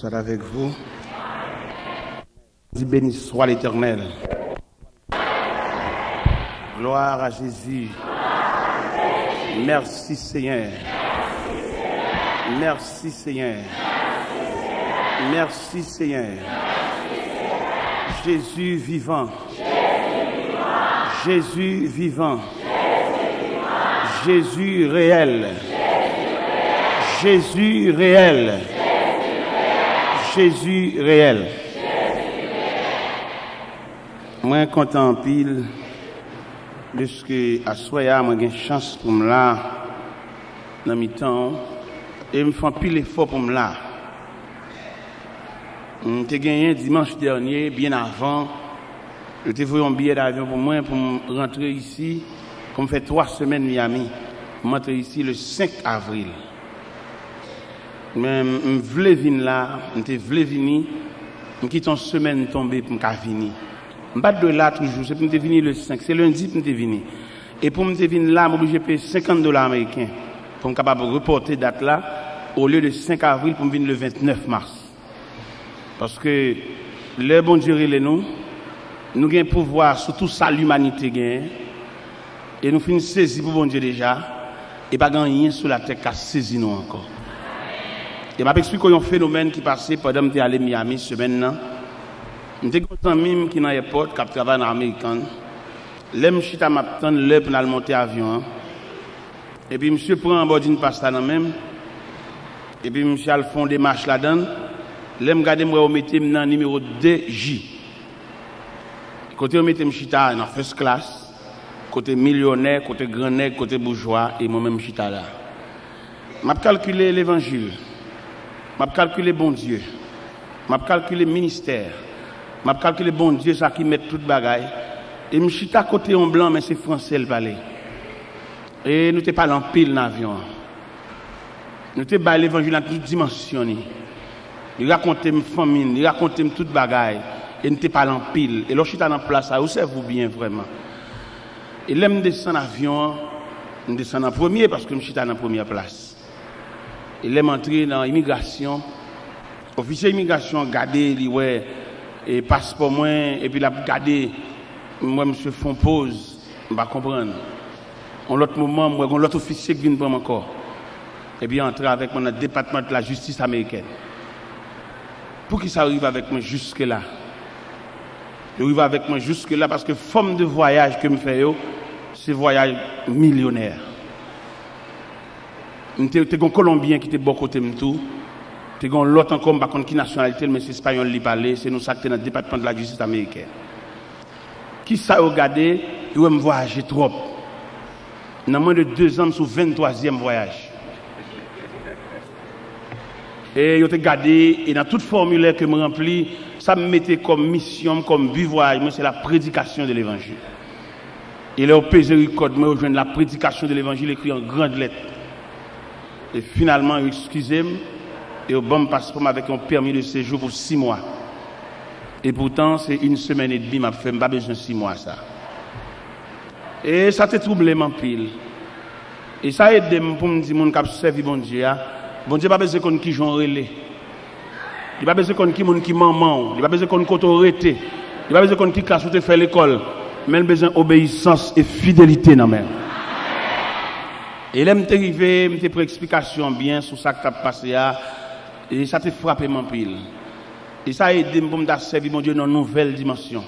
soit avec vous. Béni soit l'Éternel. Gloire à Jésus. Merci Seigneur. Merci Seigneur. Merci Seigneur. Jésus vivant. Jésus vivant. Jésus réel. Jésus réel. Jésus réel. Moi, content en pile, de ce que à soya, moi, j'ai une chance pour me là, dans mes temps, et me font pile effort pour me là. J'ai gagné dimanche dernier, bien avant, j'ai vu un billet d'avion pour moi, pour me rentrer ici, pour me faire 3 semaines Miami. Je suis rentré ici le 5 avril. Mais je voulais venir là, je voulais venir, je quitte une semaine tombée pour me venir. Je ne suis pas de là toujours, c'est pour me venir le 5, c'est lundi pour me venir. Et pour me venir là, je suis obligé de payer $50 américains pour me capable reporter date là, au lieu de 5 avril pour me venir le 29 mars. Parce que le bon Dieu nous avons un pouvoir sur tout ça l'humanité gagne. Et nous finissons saisir pour bon Dieu déjà, et pas rien sur la terre qui a saisi nous encore. Et je vais expliquer un phénomène qui passait pendant que je suis allé à Miami ce semaine. Je suis un ami qui est dans l'aéroport, qui travaille dans l'Américain. Là, je suis m'attend l'heure pour aller monter l'avion. Et puis, monsieur prend un bord d'une pasta dans même. Et puis, monsieur a le fond des marches là-dedans. Là, je regarde, je mets dans le numéro 2J. Côté, je mets dans la first class. Côté millionnaire, côté grand nègre, côté bourgeois. Et moi-même, je suis là. Je vais calculer l'évangile. Je vais calculer bon Dieu. Je vais calculer le ministère. Je vais calculer bon Dieu, ça qui met tout le bagaille. Et je suis à côté en blanc, mais c'est français le palais. Et nous ne sommes pas en pile dans l'avion. Nous sommes pas l'évangile dans toute dimension. Il raconte ma famille, il raconte toute bagaille. Et nous ne sommes pas en pile. Et là, je suis dans la place, ça, vous savez bien vraiment. Et là, je descends dans l'avion, je descends en premier parce que je suis dans la première place. Et là, je suis entré dans l'immigration. Officier d'immigration, regardez, il ouais, et passeport moi, et puis il a regardé, moi, monsieur font pause, je ne vais pas comprendre. En l'autre moment, moi, j'ai l'autre officier qui vient prendre encore. Et puis, entrer avec moi dans le département de la justice américaine. Pour qu'il s'arrive avec moi jusque-là. Il arrive avec moi jusque-là parce que forme de voyage que je fais, c'est voyage millionnaire. J'étais un Colombien qui était bon côté de tout. J'étais un l'autre encore, par contre, qui nationalité, mais c'est espagnol qui parlait. C'est nous ça qui dans le département de la justice américaine. Qui ça a regardé, il va me voyager trop. Dans moins de 2 ans, sur 23e voyage. Et il a regardé, et dans tout formulaire que je remplis, ça me mettait comme mission, comme but voyage, moi c'est la prédication de l'évangile. Et là, au Péséricorde, moi, je joins la prédication de l'évangile écrit en grandes lettres. Et finalement, excusez-moi, et au bon passeport avec un permis de séjour pour 6 mois. Et pourtant, c'est 1 semaine et demie, m'a fait, pas besoin de 6 mois, ça. Et ça te troublé, mon pile. Et ça a aidé pour me dire, mon cap servi bon Dieu. Bon Dieu, pas besoin qu'on qui j'en relais. Il pas besoin qu'on qui maman. Il pas besoin qu'on autorité. Il pas besoin qu'on qui casse ou te fait l'école. Mais il besoin d'obéissance et fidélité dans même. Et là, je suis arrivé, je pris explication bien sur ça que tu as passé. Et ça t'a frappé mon pile. Et ça a aidé pour me servir mon Dieu dans une nouvelle dimension.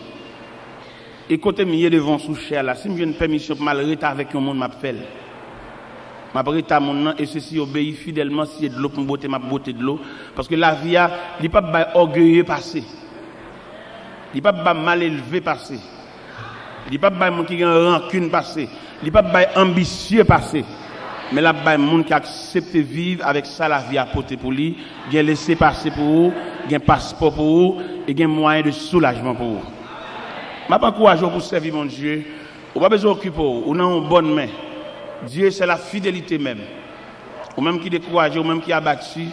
Et côté milieu devant sous cher là, si j'ai une permission pour m'arrêter avec un monde m'a fait. M'a arrêter mon nom et ceci obéit fidèlement si de l'eau pour botter m'a botter de l'eau parce que la vie a il pas orgueilleux passé. Il pas mal élevé passé. Il pas monde qui a rancune passé. Il pas ambitieux passé. Mais là bas monde qui accepte vivre avec ça la vie à porter pour lui, qui a laissé passer pour vous, qui a un passeport pour vous et qui a un moyen de soulagement pour vous. Je m'encourage pour servir mon Dieu. Vous pas besoin d'occuper, vous avez une bonne main. Dieu, c'est la fidélité même. Ou même qui décourage, ou même qui a battu.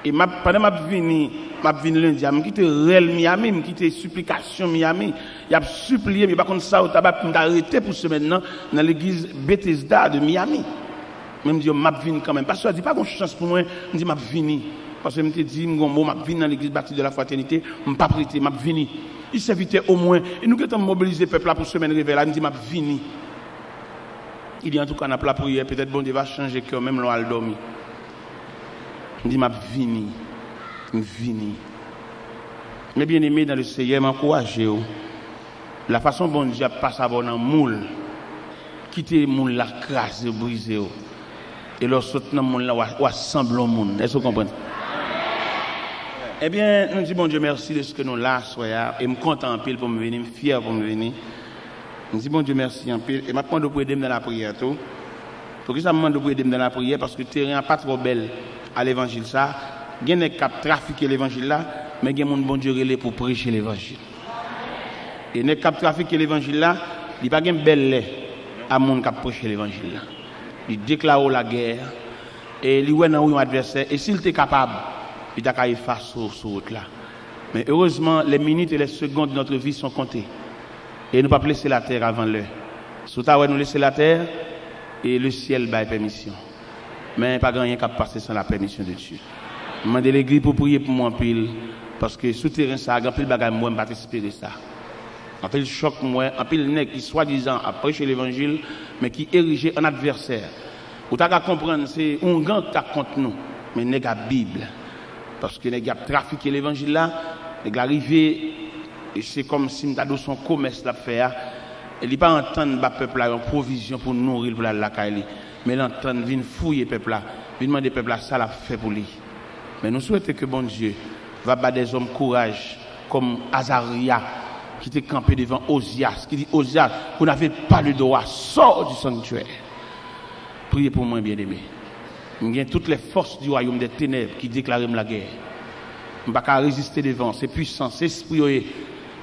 Et pendant que je viens lundi, je quitte réel Miami, je quitte supplication Miami. Il a supplié, mais par contre, ça, il a arrêté pour ce maintenant dans l'église Bethesda de Miami. Même Dieu m'a venu quand même. Parce que je dis pas qu'on chance pour moi, je dis m'a venu. Parce que je me suis dit, je vais dans l'église bâtie de la fraternité, je ne vais pas prêter, je vais venir. Il s'invitait au moins. Et nous qui avons mobilisé le peuple là pour semaine réveil, il dit, je vais venir. Il dit, en tout cas, on a la prière, peut-être bon Dieu va changer le cœur, même l'on a dormi. Il dit, je vais venir. Je vais venir. Mais bien aimé dans le Seigneur, m'encourager. La façon dont Dieu passe à bon dans le moule, quitter le moule, la crasse, briser. Et lorsque dans le monde là, on assemble le monde. Est-ce que vous comprenez? Eh bien, nous disons bon Dieu merci de ce que nous là, soyons, et me content en pile pour me venir, me fier pour me venir. Nous disons bon Dieu merci en pile, et maintenant, vous aider dans la prière. Tout. Pour que ça me demande de aider dans la prière, parce que le terrain n'est pas trop belle à l'évangile. Ça, il y a des gens qui trafiquent l'évangile là, mais il y a des gens bon Dieu relais pour prêcher l'évangile. Et les gens qui trafiquent l'évangile là, il n'y a pas de belle lait à gens qui prêchent l'évangile là. Il déclare la guerre et il voit dans un adversaire et s'il était capable il a qu'à effacer sur route là. Mais heureusement les minutes et les secondes de notre vie sont comptées et nous ne pas laisser la terre avant l'heure. Sous ta nous laisser la terre et le ciel bail permission. Mais pas grand rien qui passer sans la permission de Dieu. Je demande l'église pour prier pour moi en pile parce que souterrain ça grand pile bagaille moi pas espérer ça. En pile choc moi, en pile nèg qui soi-disant a prêché l'évangile mais qui érigé en adversaire. Ou t'as qu'à comprendre c'est un grand qui contre nous mais nèg a Bible parce que nèg a trafiqué l'évangile là, nèg arrivé et c'est comme si m'ta do son commerce la faire. Il pas entendre ba peuple là en provision pour nourrir pour la caille mais l'entendre vinn fouiller peuple là, vinn demander peuple là ça l'a fait pour lui. Mais nous souhaitons que bon Dieu va battre des hommes courage comme Azaria qui était campé devant Osias, qui dit Osias, vous n'avez pas le droit, sors du sanctuaire. Priez pour moi, bien-aimé. Il y a toutes les forces du royaume des ténèbres qui déclarent la guerre. Je ne peux pas résister devant, c'est puissant, c'est esprit,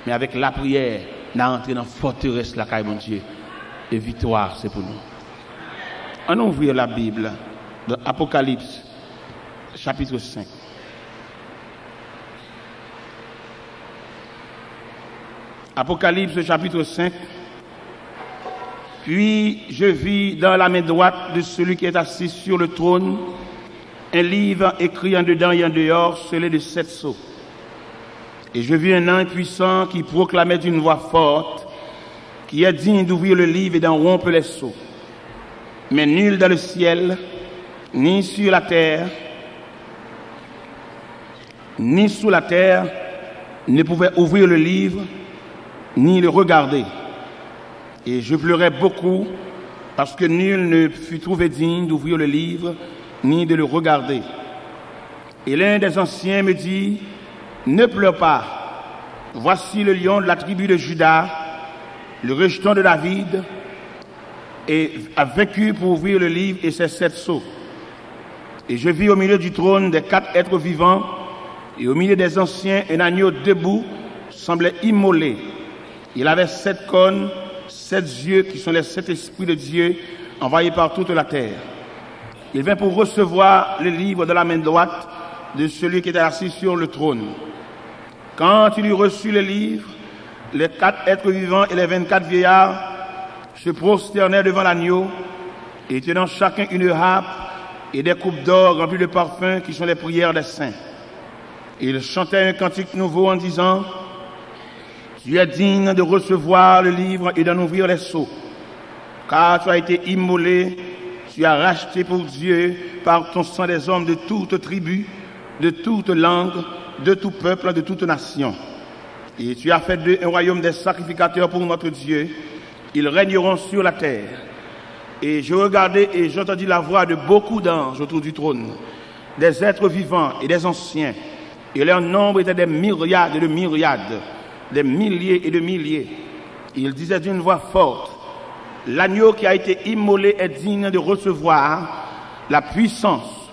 mais avec la prière, on a entré dans la forteresse, la caille, mon Dieu. Et victoire, c'est pour nous. On ouvre la Bible dans Apocalypse, chapitre 5. Apocalypse chapitre 5. Puis je vis dans la main droite de celui qui est assis sur le trône un livre écrit en dedans et en dehors, scellé de 7 sceaux. Et je vis un ange puissant qui proclamait d'une voix forte, qui est digne d'ouvrir le livre et d'en rompre les sceaux. Mais nul dans le ciel, ni sur la terre, ni sous la terre, ne pouvait ouvrir le livre, ni le regarder. Et je pleurais beaucoup parce que nul ne fut trouvé digne d'ouvrir le livre ni de le regarder. Et l'un des anciens me dit, ne pleure pas, voici le lion de la tribu de Juda, le rejeton de David, et a vaincu pour ouvrir le livre et ses 7 sceaux. Et je vis au milieu du trône des 4 êtres vivants et au milieu des anciens un agneau debout semblait immolé. Il avait 7 cônes, 7 yeux qui sont les 7 esprits de Dieu envoyés par toute la terre. Il vint pour recevoir le livre de la main droite de celui qui était assis sur le trône. Quand il eut reçu le livre, les 4 êtres vivants et les 24 vieillards se prosternèrent devant l'agneau et tenant chacun une harpe et des coupes d'or remplies de parfums qui sont les prières des saints. Ils chantaient un cantique nouveau en disant, tu es digne de recevoir le livre et d'en ouvrir les sceaux, car tu as été immolé, tu as racheté pour Dieu par ton sang des hommes de toute tribu, de toute langue, de tout peuple, de toute nation. Et tu as fait d'eux un royaume des sacrificateurs pour notre Dieu. Ils régneront sur la terre. Et je regardais et j'entendis la voix de beaucoup d'anges autour du trône, des êtres vivants et des anciens. Et leur nombre était des myriades et de myriades, des milliers et de milliers. Ils disaient d'une voix forte, l'agneau qui a été immolé est digne de recevoir la puissance,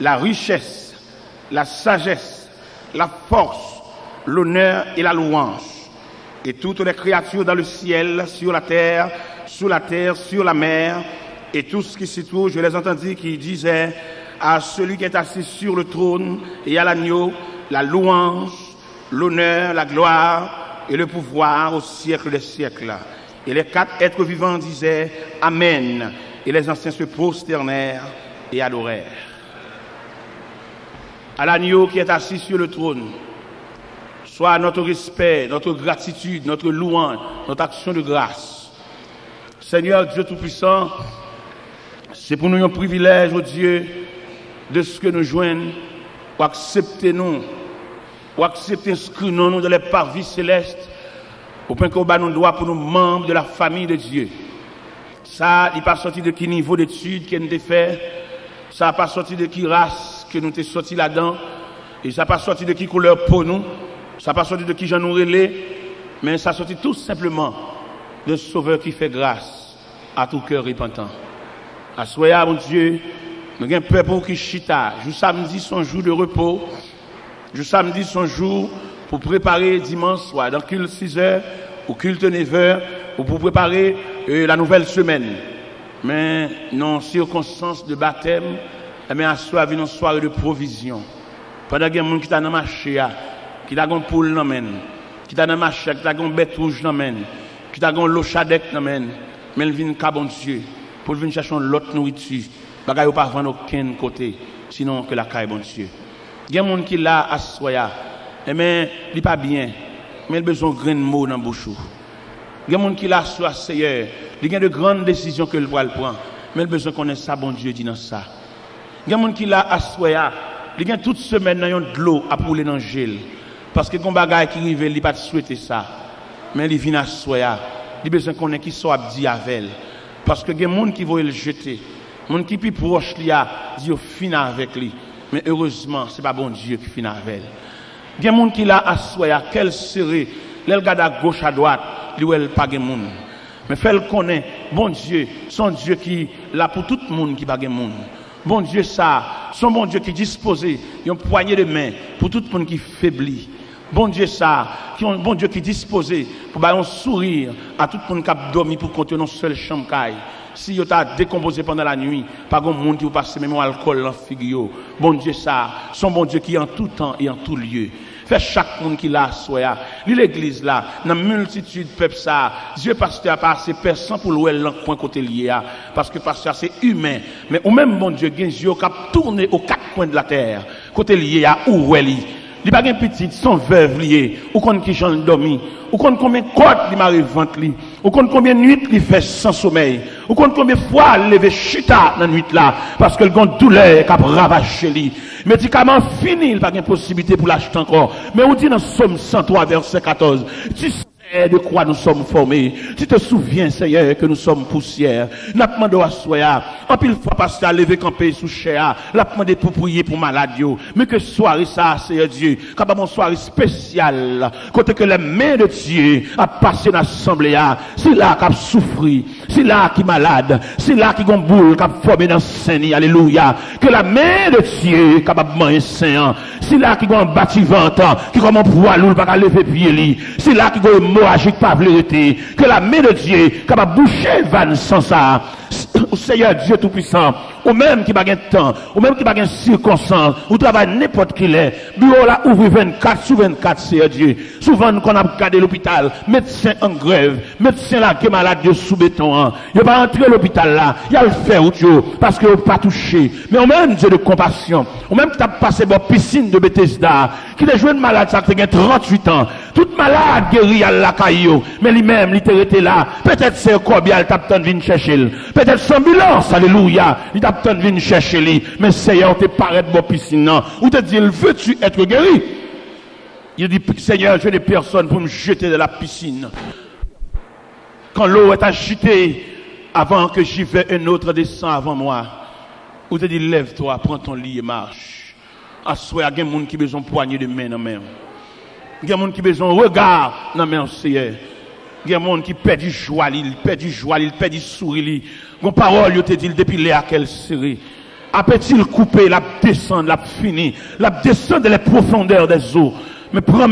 la richesse, la sagesse, la force, l'honneur et la louange. Et toutes les créatures dans le ciel, sur la terre, sous la terre, sur la mer, et tout ce qui s'y trouve, je les entendis qui disaient à celui qui est assis sur le trône et à l'agneau, la louange, l'honneur, la gloire et le pouvoir au siècle des siècles. Et les 4 êtres vivants disaient Amen. Et les anciens se prosternèrent et adorèrent. à l'agneau qui est assis sur le trône, soit notre respect, notre gratitude, notre louange, notre action de grâce. Seigneur Dieu Tout-Puissant, c'est pour nous un privilège, oh Dieu, de ce que nous joignons, pour accepter nous, pour accepter inscrire nous dans les parvis célestes, au point qu'on bat nos droits pour nous membres de la famille de Dieu. Ça, il n'est pas sorti de qui niveau d'études qu'on a fait, ça n'a pas sorti de qui race que nous t'es sorti là-dedans, et ça n'a pas sorti de qui couleur pour nous, ça n'a pas sorti de qui j'en nous relais, mais ça a sorti tout simplement de Sauveur qui fait grâce à tout cœur repentant. À soya, mon Dieu, nous avons un peuple qui chita. Je samedi, son jour de repos. Je samedi, son jour pour préparer dimanche soir, dans culte 6 heures, ou culte 9 heures, ou pour préparer la nouvelle semaine. Mais non, circonstances de baptême, mais à soir, une soirée de provision. Pendant qu'il y a des gens qui sont dans le marché, qui ont une poule dans main, qui sont dans le marché, qui ont une bête rouge dans main, qui ont l'eau chadec dans main, mais ils viennent bon Dieu pour venir chercher l'autre nourriture. Bagay ou pas vendre aucun côté, sinon que la caille bon Dieu. Il y a des gens qui là à soya, mais il n'est pas bien, mais il a besoin de grain de mots dans la bouche. Il y a des gens qui là à soya, Seigneur, il y a de grandes décisions que le voit prendre, mais il a besoin qu'on ait ça, bon Dieu, dit dans ça. Il y a des gens qui là à soya, il y a toute semaine dans de l'eau à pouler dans le gel, parce que quand bagay qui arrive, il n'a pas souhaité ça, mais il vient à soya, il a besoin qu'on ait qui soit dit avec, parce que il y a des gens qui vont le jeter. Mon qui plus proche lui a dit au fin avec lui, mais heureusement c'est pas bon Dieu qui finit avec elle. Il y a des gens qui l'a assoya, quel serait, l'elle regarde à gauche à droite, lui elle pas de monde. Mais fait le connaît, bon Dieu, son Dieu qui là pour tout le monde qui pas de monde. Bon Dieu ça, son bon Dieu qui disposé, une poignée de main pour tout le monde qui faiblit. Bon Dieu ça, qui ont bon Dieu qui disposé pour un sourire à tout le monde qui a dormi pour compter dans seule chambre caille. Si vous avez décomposé pendant la nuit, pas de monde qui vous passe même alcool dans la figure. Bon Dieu ça, son bon Dieu qui est en tout temps et en tout lieu. Fait chaque monde qui l'a soya. L'église là, dans la multitude de peuple ça, Dieu pasteur a pas assez personne pour louer l'encoin côté lié parce que pasteur c'est humain, mais au même bon Dieu qui Dieu qui tourner aux quatre coins de la terre, côté lié à où elle est. Il n'y a pas de petit, son veuve lié, ou qu'on qui chante dormi, ou qu'on combien de côtes il m'arrive ventre li, ou qu'on combien de nuits il fait sans sommeil, ou qu'on combien de fois il lève chita dans la nuit là, parce que le grand douleur qui a ravagé lui. Médicament fini, il n'y a pas de possibilité pour l'acheter encore. Mais on dit dans Somme 103, verset 14, tu sais de quoi nous sommes formés. Tu te souviens, Seigneur, que nous sommes poussière. N'a pas demandé à soya. En pile fois, pasteur à lever campé sous chair. N'a pas demandé pour prier pour malade. Mais que soirée ça, Seigneur Dieu. Quand une soirée spéciale. Côté que les mains de Dieu a passé dans l'assemblée. C'est là qu'il a souffert. C'est là qu'il est malade. C'est là qu'il a une boule qui a formé dans le Seigneur. Alléluia. Que la main de Dieu est capable de manger saint. C'est là qu'il a un bâtiment qui comme un poids lourd pas lever pied. C'est là qu'il a un hémorragique pas vérité, que la main de Dieu capable boucher van sans ça. Au Seigneur Dieu Tout-Puissant, ou même qui n'a pas de temps, ou même qui n'a pas de circonstance, ou travaille n'importe qui l'est, bureau là ouvre 24 sur 24, Seigneur Dieu. Souvent, qu'on a regardé l'hôpital, médecin en grève, médecin là qui est malade de sous béton, il va entrer à l'hôpital là, il a le faire parce qu'il n'a pas touché. Mais au même Dieu de compassion, ou même qui a passé dans la piscine de Bethesda, qui a joué une malade, ça qui a 38 ans, toute malade guérie à la caillou, mais lui-même, il était là, peut-être c'est un corbial, t'as besoin de venir chercher. Peut-être sans ambulance, alléluia, il t'a besoin de venir chercher lui, mais Seigneur, te paraît de piscine, non, ou te dit, veux-tu être guéri? Il dit, Seigneur, j'ai des personnes pour me jeter de la piscine. Quand l'eau est agitée, avant que j'y vais, un autre descend avant moi. Ou te dit, lève-toi, prends ton lit et marche. Assois, il y a des gens qui ont besoin de poignée de main dans main. Il y a des gens qui ont besoin de regard dans main, Seigneur. Il y a des gens qui perdent du joie, ils perdent du joie, ils perdent du sourire. Mon parole, il te dit, depuis l'air qu'elle serait. Après-il couper, la descendre, la fini, la descendre dans les profondeurs des eaux. Mais prends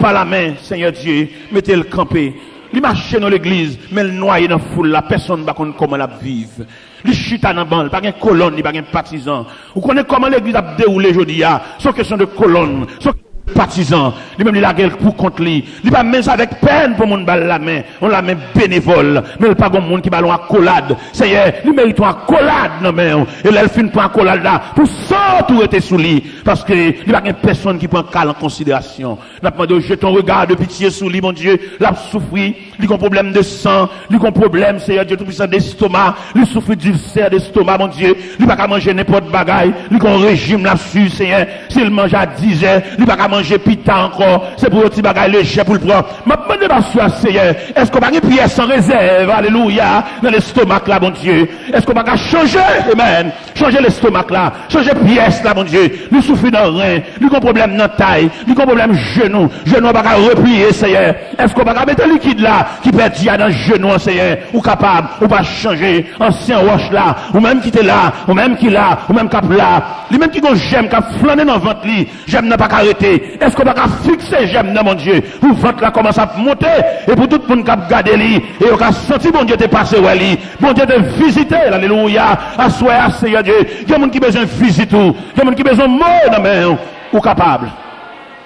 par la main, Seigneur Dieu, mettez le campé. Il marche dans l'église, mais le noyé dans la foule, la personne ne sait pas comment la vivre. Il chita dans la bande, il n'y a pas de colonne, il n'y a pas de partisan. Vous connaissez comment l'église a déroulé aujourd'hui, c'est une question de colonne, c'est partisan. Lui-même, il a guerre pour contre lui. Il pas même ça avec peine pour mon balle la main. On la main bénévole. Mais il pas comme monde qui ballon à collade. Seigneur, lui mérite une accolade, non, mais, et là, il finit pour accolade là. Pour ça, tout était sous lui. Parce que, il n'y a pas personne qui prend cas en considération. N'a pas demandé, jette ton regard de pitié sous lui, mon Dieu. L'a souffri. Il a un problème de sang. Il a un problème, Seigneur Dieu, tout puissant d'estomac. Il souffre d'ulcère d'estomac, mon Dieu. Il n'a pas manger n'importe bagaille. Il a un régime là-dessus, Seigneur. S'il mange à 10 heures, il n'a pas manger pita encore. C'est pour un petit bagaille léger pour le prendre. Ma demande pas sur Seigneur. Est-ce qu'on va une prière sans réserve? Alléluia. Dans l'estomac là, mon Dieu. Est-ce qu'on va changer? Amen. Changer l'estomac là. Changer pièce là, mon Dieu. Nous souffrons dans le rein. Nous avons un problème dans la taille. Nous avons un problème genou. Genou, on va replier, Seigneur. Est-ce qu'on va mettre un liquide là qui perd dans le genou, Seigneur? Ou capable, ou pas changer. Ancien roche là. Ou même qui était là. Ou même qui là. Ou même cap là. Les mêmes qui ont j'aime, qui ont flâné dans le ventre, j'aime n'a pas arrêter. Est-ce qu'on va fixer j'aime dans mon Dieu? Pour ventre là commence à monter. Et pour tout le monde qui a gardé lui. Et on a senti mon Dieu te passer où lui. Mon Dieu te visiter. Alléluia. Assoyez, Seigneur Dieu. Il y a des gens qui ont besoin de visiter. Il y a des gens qui ont besoin de mots dans la main. Ou capable.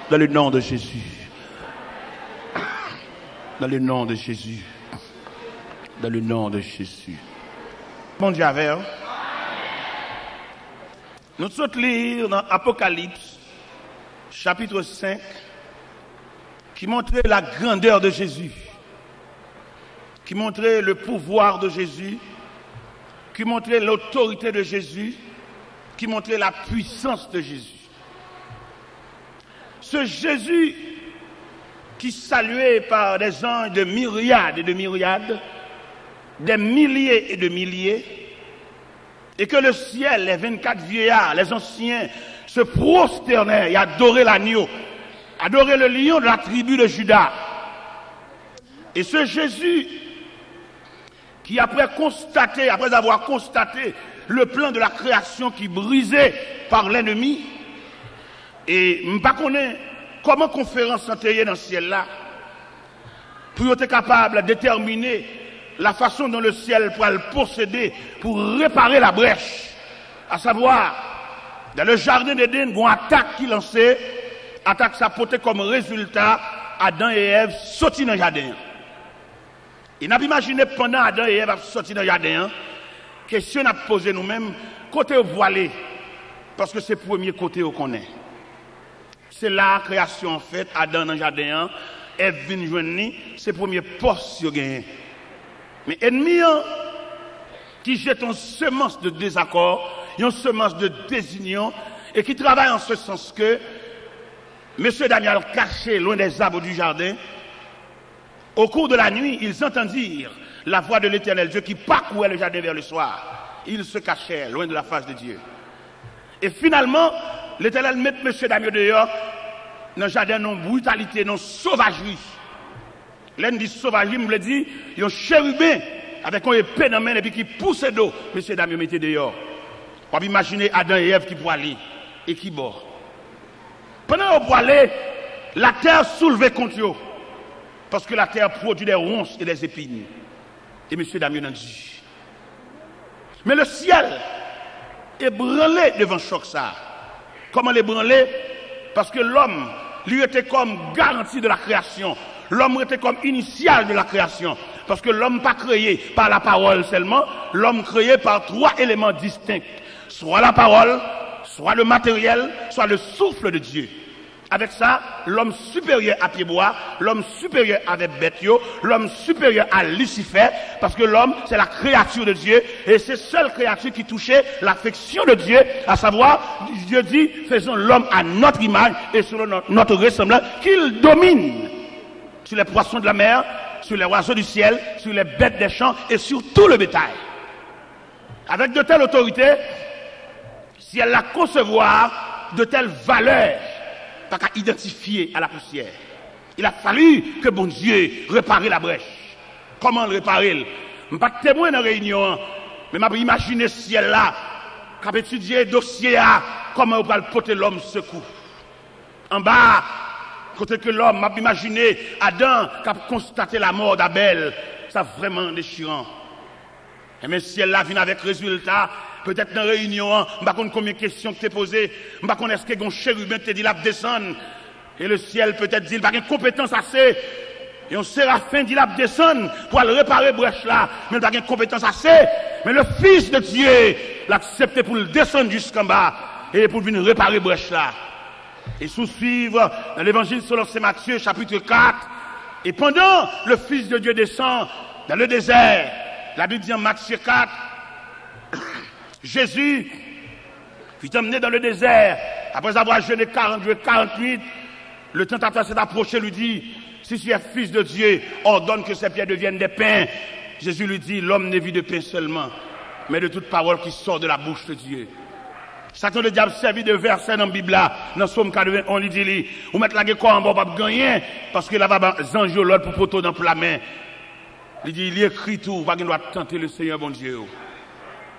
Dans le nom de Jésus. Dans le nom de Jésus. Dans le nom de Jésus. Mon Dieu, avec. Nous sommes lire dans Apocalypse, chapitre 5, qui montrait la grandeur de Jésus, qui montrait le pouvoir de Jésus, qui montrait l'autorité de Jésus, qui montrait la puissance de Jésus. Ce Jésus qui saluait par des anges de myriades et de myriades, des milliers et de milliers, et que le ciel, les 24 vieillards, les anciens, se prosternaient et adoraient l'agneau, adoraient le lion de la tribu de Juda. Et ce Jésus, qui après avoir constaté le plan de la création qui brisait par l'ennemi, et je ne sais pas comment conférence s'entendait dans le ciel là, pour être capable de déterminer la façon dont le ciel pourra le posséder pour réparer la brèche. À savoir, dans le jardin d'Éden, une attaque qui lançait, attaque ça portait comme résultat Adam et Ève sortis dans le jardin. Et n'a pas imaginé pendant Adam et Ève sortis dans le jardin, question à poser nous-mêmes, côté voilé, parce que c'est le premier côté qu'on est. C'est la création en fait, Adam dans le jardin, Ève vient joindre, c'est le premier poste qu'il gagne. Mais ennemi qui jette une semence de désaccord, une semence de désunion, et qui travaille en ce sens que M. Daniel caché loin des arbres du jardin, au cours de la nuit, ils entendirent la voix de l'Éternel Dieu qui parcourait le jardin vers le soir. Ils se cachèrent loin de la face de Dieu. Et finalement, l'Éternel met M. Daniel dehors dans le jardin, non brutalité, non sauvagerie. L'un dit sauvagerie, me le dit, il y a un chérubin avec un épée dans la main et puis qui pousse d'eau. Monsieur Damien mettez dehors. On peut imaginer Adam et Ève qui pourraient aller et qui bord. Pendant qu'on aller, la terre soulevait contre eux. Parce que la terre produit des ronces et des épines. Et monsieur Damien a dit. Mais le ciel est branlé devant choc ça. Comment l'ébranler? Parce que l'homme, lui était comme garantie de la création. L'homme était comme initial de la création. Parce que l'homme pas créé par la parole seulement, l'homme créé par trois éléments distincts. Soit la parole, soit le matériel, soit le souffle de Dieu. Avec ça, l'homme supérieur à Pied-Bois, l'homme supérieur avec Bethio, l'homme supérieur à Lucifer, parce que l'homme, c'est la créature de Dieu, et c'est seule créature qui touchait l'affection de Dieu, à savoir, Dieu dit, faisons l'homme à notre image et selon notre ressemblance, qu'il domine sur les poissons de la mer, sur les oiseaux du ciel, sur les bêtes des champs et sur tout le bétail. Avec de telles autorités, si elle la concevoir de telles valeurs, pas qu'à identifier à la poussière. Il a fallu que bon Dieu répare la brèche. Comment le réparer? Je ne suis pas témoin dans la réunion, mais je peux imaginer si elle là, qui a étudié le dossier, comment on va porter l'homme secours. En bas, côté que l'homme m'a imaginé Adam qui a constaté la mort d'Abel, ça vraiment déchirant. Et même si elle là vient avec résultat, peut-être dans la réunion, je ne sais pas combien de questions que tu as posées, je ne sais pas est-ce que un chérubin te dit là descendre. Et le ciel peut-être dit, il n'a pas de compétence assez. Et on séraphin dit, il a descendre pour aller réparer brèche là. Mais il n'a pas de compétence assez. Mais le Fils de Dieu l'a accepté pour le descendre jusqu'en bas. Et pour venir réparer brèche là. Et sous-suivre dans l'évangile selon Saint Matthieu, chapitre 4. Et pendant le Fils de Dieu descend dans le désert, la Bible dit en Matthieu 4, Jésus fut emmené dans le désert, après avoir jeûné 40 jours et 40 nuits, le tentateur s'est approché, lui dit, si tu es fils de Dieu, ordonne que ces pierres deviennent des pains. Jésus lui dit, l'homme ne vit de pain seulement, mais de toute parole qui sort de la bouche de Dieu. Satan le diable servi de verset dans la Bible là, dans Somme 91, il dit, vous mettez la gueule en bas, pas gagner, parce que là, va zange l'autre pour poteau dans la main. Il dit, il écrit tout, pas qu'il doit tenter le Seigneur bon Dieu.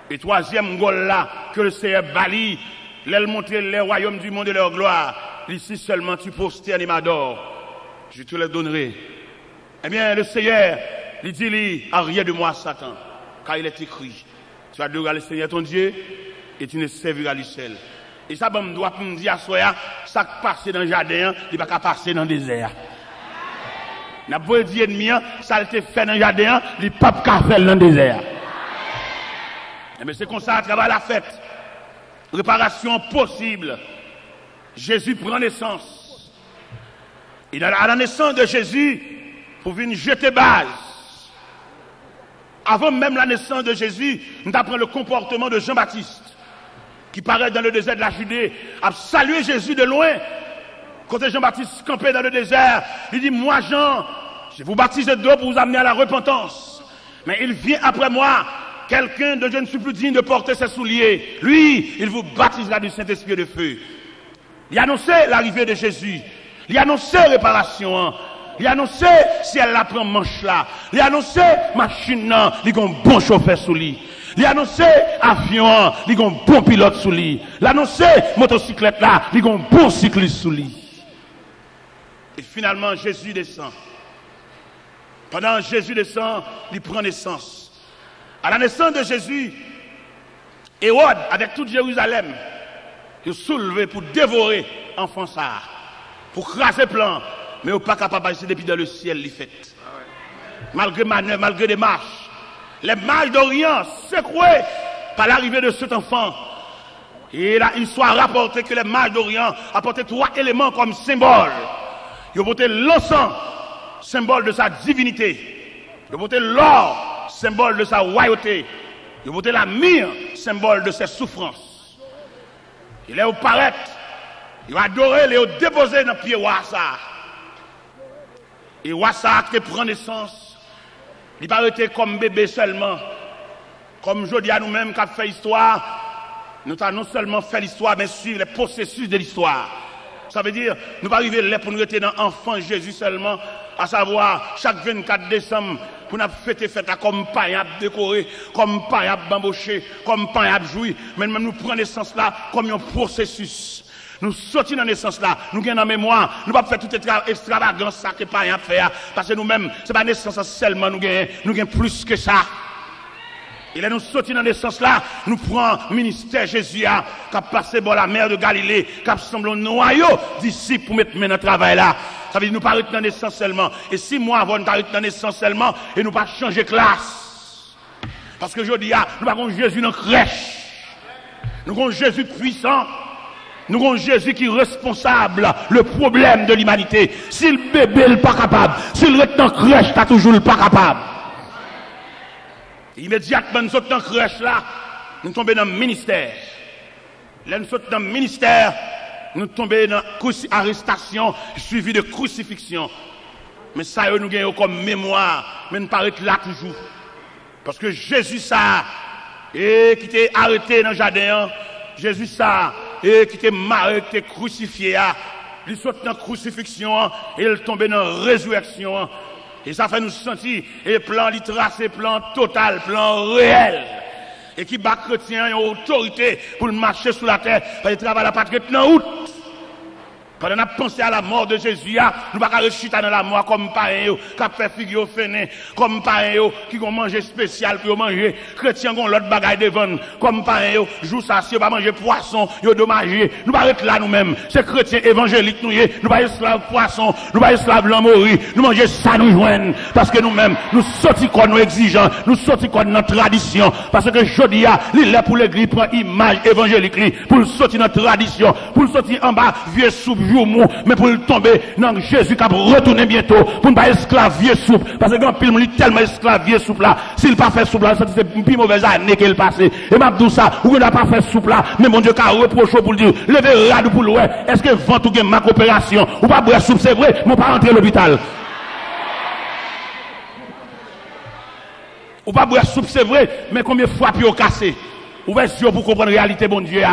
Et troisième gol là, que le Seigneur bali, l'aile montrer les royaumes du monde et leur gloire. Ici seulement tu prosternes et m'adores, je te les donnerai. Eh bien, le Seigneur, il dit, arrière de moi, Satan, car il est écrit, tu adoreras le Seigneur ton Dieu, et tu ne serviras lui seul. Et ça, me doit me dire à soi, ça qui passe dans le jardin, il ne va pas passer dans le désert. N'a pas dit ennemi, ça a été fait dans le jardin, il ne va pas faire dans le désert. Mais c'est comme ça à travers la fête. Réparation possible. Jésus prend naissance. Et à la naissance de Jésus, pour venir jeter base. Avant même la naissance de Jésus, nous apprenons le comportement de Jean-Baptiste, qui paraît dans le désert de la Judée, a salué Jésus de loin. Quand Jean-Baptiste campait dans le désert, il dit, moi Jean, je vous baptise d'eau pour vous amener à la repentance. Mais il vient après moi, quelqu'un dont je ne suis plus digne de porter ses souliers. Lui, il vous baptisera du Saint-Esprit et de feu. Il a annoncé l'arrivée de Jésus. Il a annoncé réparation. Il a annoncé si elle la prend manche là. Il a annoncé machine là, il y a un bon chauffeur sous lui. Il a annoncé avion, il y a un bon pilote sous lui. Il a annoncé motocyclette là, il y a un bon cycliste sous lui. Et finalement, Jésus descend. Pendant que Jésus descend, il prend naissance. À la naissance de Jésus, Hérode, avec toute Jérusalem, il est soulevé pour dévorer l'enfant ça, pour craser plan, mais il n'est pas capable de passer depuis dans le ciel, il fait. Malgré manœuvre, malgré des marches, les mages d'Orient secoués par l'arrivée de cet enfant. Et là, il soit rapporté que les mages d'Orient apportaient 3 éléments comme symbole. Ils ont porté l'encens, symbole de sa divinité. Ils ont porté l'or, symbole de sa royauté. Ils ont porté la myrrhe, symbole de ses souffrances. Il est au paraître, il a adoré, il est déposé dans le pied Wassa. Et Wassa qui prend naissance, il n'a pas été comme bébé seulement. Comme je dis à nous-mêmes qui avons fait l'histoire, nous avons non seulement fait l'histoire, mais suivre les processus de l'histoire. Ça veut dire, nous pas arriver là pour nous être dans l'enfant Jésus seulement, à savoir, chaque 24 décembre, pour nous fêter fête comme pain à décorer, comme pain à bambocher, comme pain à jouir, mais même nous prenons naissance là comme un processus. Nous sortons dans naissance là, nous gagnons en mémoire, nous ne pouvons pas faire toute extravagance ça que pain à faire, parce que nous-mêmes, ce n'est pas naissance seulement, nous gagnons plus que ça. Et là, nous sortons dans naissance là, nous prenons le ministère Jésus qui a passé par la mer de Galilée, qui a semblé un noyau disciples pour mettre dans le travail là. Ça veut dire nous pas arrêter dans naissance seulement. Et 6 mois avant, nous arrêter dans naissance seulement et nous pas changer classe. Parce que je dis, nous avons Jésus dans la crèche. Nous avons Jésus puissant. Nous avons Jésus qui est responsable le problème de l'humanité. Si le bébé n'est pas capable, si le reste dans la crèche, tu toujours pas capable. Immédiatement, nous sommes dans la crèche là, nous tombons dans le ministère. Là, nous sommes dans le ministère, nous tombons dans l'arrestation suivie de crucifixion. Mais ça, nous gagnons comme mémoire, mais nous paraît là toujours. Parce que Jésus, ça, et qui était arrêté dans le jardin, Jésus, ça, et qui était marré, qui était crucifié, il saute dans la crucifixion, et il tombe dans la résurrection. Et ça fait nous sentir, et plan tracé, plan total, plan réel. Et qui bat chrétien, une autorité pour marcher sur la terre, pour travailler la patrie dans août. Pendant qu'on a pensé à la mort de Jésus, nous ne pouvons pas rechuter dans la mort comme pareil, qui a fait figure fainé, comme pareil, qui ont mangé spécial pour manger. Chrétiens ont l'autre bagaille devant, comme pareil, jour ça, si on va manger poisson, ils ont dommagé. Nous ne pouvons pas être là nous-mêmes. C'est chrétiens évangéliques, nous ne pas esclaves poisson, nous pas esclaves l'homme mourir. Nous manger ça nous joignent. Parce que nous-mêmes, nous sortons quoi nous exigeants, nous sortons quoi notre tradition. Parce que je dis, il est pour l'église, prend image évangélique, pour sortir notre tradition, pour sortir en bas, vieux soupe. Mais pour tomber dans Jésus qui va retourner bientôt pour ne pas esclavier souple parce que quand il est tellement esclavier souple là s'il pas fait souple là c'est une plus mauvaise année qu'il passé et m'a dit ça ou il n'a pas fait souple là mais mon Dieu qui a reproché pour dire levez rade pour l'ouest est-ce que vent ou ma coopération ou pas boire soupe c'est vrai mon pas rentrer à l'hôpital ou pas boire soupe c'est vrai mais combien de fois puis au cassé ouvrez les yeux pour comprendre la réalité bon Dieu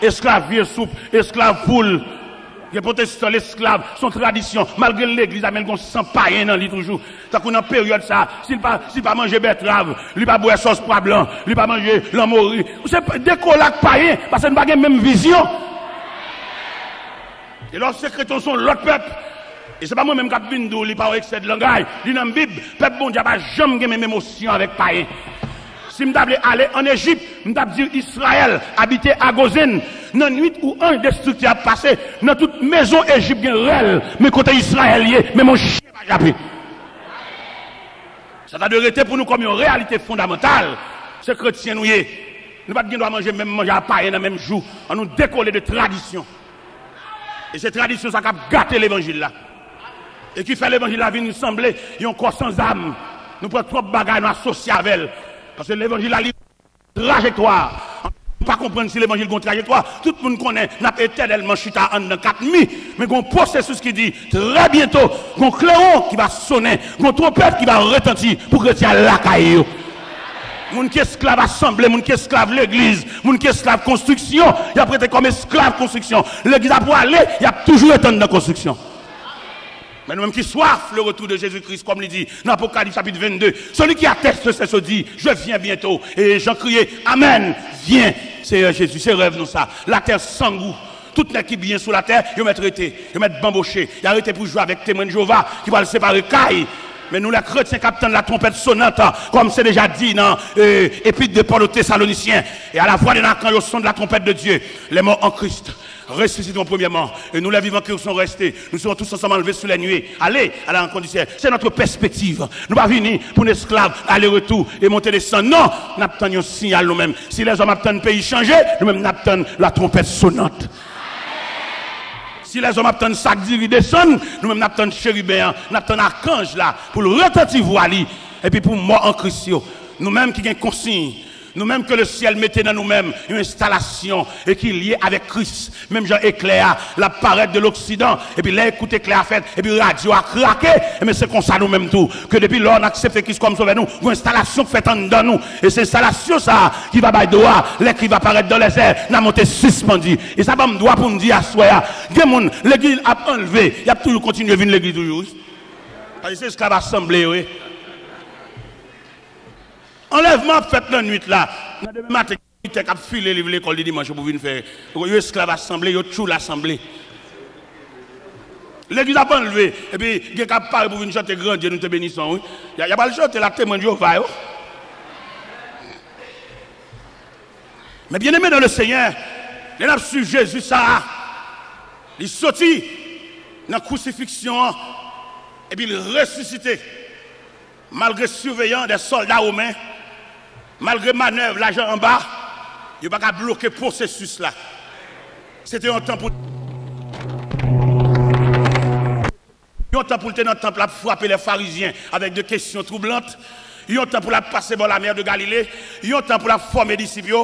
esclavier souple esclave poule. Les protestants, l'esclave, son tradition, malgré l'église, amène qu'on sent païen dans lui toujours. Tant qu'on a période ça, s'il pas manger betterave, il pas boire sauce pois blanc, il pas manger l'amori. C'est des colacs païens, parce que nous n'avons pas la même vision. Et leurs secrétaires sont l'autre peuple. Et c'est pas moi-même qui viens d'où, il pas excès de langage. Il dans la Bible, peuple bon Dieu, pas jamais même émotion avec païen. Si je devais aller en Égypte, je devais dire Israël, habiter à Gozen, dans nuit où un destructeur a passé, dans toute maison égyptienne réelle, mais côté israélien, mais mon chien va japper. Ça doit rester pour nous comme une réalité fondamentale. C'est chrétien nous y est. Nous ne pouvons pas manger même manger à païen dans le même jour. On nous décoller de tradition. Et cette tradition, ça a gâté l'évangile là. Et qui fait l'évangile là, nous sembler, il y a un corps sans âme. Nous prenons trop de bagages, nous associés avec elle. Parce que l'évangile a une trajectoire. On ne peut pas comprendre si l'évangile a une trajectoire. Tout le monde connaît, n'a pas éternellement chuté en 4 mais il y a un processus qui dit très bientôt, il y a un clairon qui va sonner, il y a une trompette qui va retentir pour que tu aies la caillou. Moun qui esclave assemblée, moun qui esclave l'église, moun qui esclave construction, il a prêté comme esclave construction. L'église a pour aller, il a toujours été dans la construction. Mais nous-mêmes qui soif le retour de Jésus-Christ, comme il dit dans l'Apocalypse chapitre 22, celui qui atteste c'est ce dit, je viens bientôt. Et j'en criais, Amen, viens, Seigneur Jésus, c'est rêve nous ça. La terre sans goût. Toute l'équipe bien sur la terre, ils mettent arrêté, ils mettent bamboché, ils arrêté pour jouer avec témoin de Jéhovah, qui va le séparer caille. Mais nous, les chrétiens, capitaine la trompette sonnante, comme c'est déjà dit dans l'Épître de Paul aux Thessaloniciens. Et à la voix de quand au son de la trompette de Dieu, les morts en Christ ressusciteront premièrement. Et nous, les vivants qui sont restés, nous serons tous ensemble enlevés sous les nuées. Allez à la rencontre du ciel. C'est notre perspective. Nous ne pas venir pour un esclave, aller-retour et monter des sangs. Non, nous attendons un signal nous-mêmes. Si les hommes attendent le pays changer, nous-mêmes nous attendons la trompette sonnante. Si les hommes attendent sac d'iri descendre, nous-mêmes attendons chérubin, nous attendons archange là, pour le retentir voile, et puis pour mort en Christ. Nous-mêmes qui avons consigne, nous-mêmes que le ciel mettait dans nous-mêmes une installation et qui est liée avec Christ. Même Jean éclair, la parade de l'Occident, et puis là, écoute éclair fait, et puis radio a craqué, mais c'est comme ça nous-mêmes tout. Que depuis lors, on accepte Christ comme sauveur nous, une installation faite en dedans nous. Et c'est installation ça, qui va bailler droit, qui va apparaître dans les airs, n'a monté suspendu. Et ça va me droit pour me dire à soi, l'église a enlevé, il y a toujours continué à venir l'église toujours. Parce que c'est ce qu'on va assembler, oui. Enlèvement fait la nuit là. Demain matin, il a filé l'école de dimanche pour venir faire. Il y a esclave assemblée, il y a tout l'assemblée. L'église a pas enlevé. Et puis, il y a parlé pour venir chanter grand Dieu, nous te bénissons. Il n'y a pas le chanter la témoin de Jéhovah. Mais bien aimé dans le Seigneur, il a su Jésus ça. Il sortit dans la crucifixion et puis il ressuscité. Malgré surveillant des soldats romains, malgré manœuvre, l'argent en bas, il n'y a pas qu'à bloquer le processus là. C'était un temps pour. Il y a un temps pour le temple pour frapper les pharisiens avec des questions troublantes. Il y a un temps pour la passer dans la mer de Galilée. Il y a un temps pour la former des disciples.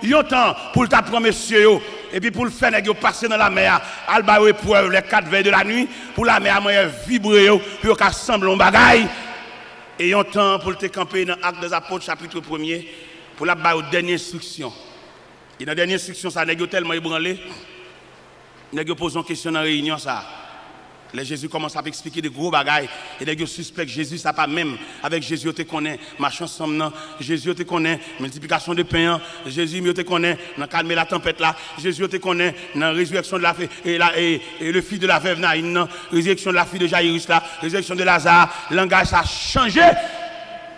Il y a un temps pour t'apprendre messieurs. Et puis pour le faire passer dans la mer, alba épreuve les 4 veilles de la nuit, pour la mer moyen vibrer, pour qu'elle semble un bagaille. Et il y a un temps pour te camper dans l'Acte des Apôtres, chapitre 1er, pour la dernière instruction. Et dans la dernière instruction, ça n'est tellement ébranlé, n'est-ce pas posé une question dans la réunion, ça. Les Jésus commence à expliquer des gros bagailles. Et les gens suspectent Jésus, ça pas même. Avec Jésus, te connaît, marche ensemble. Jésus, te connaît, multiplication de pain. Jésus, te connaît, dans calmer la tempête là. Jésus, te connaît, dans la résurrection de la fille, et le fils de la veuve Naïn, résurrection de la fille de Jairus là, résurrection de Lazare. Le langage, ça a changé.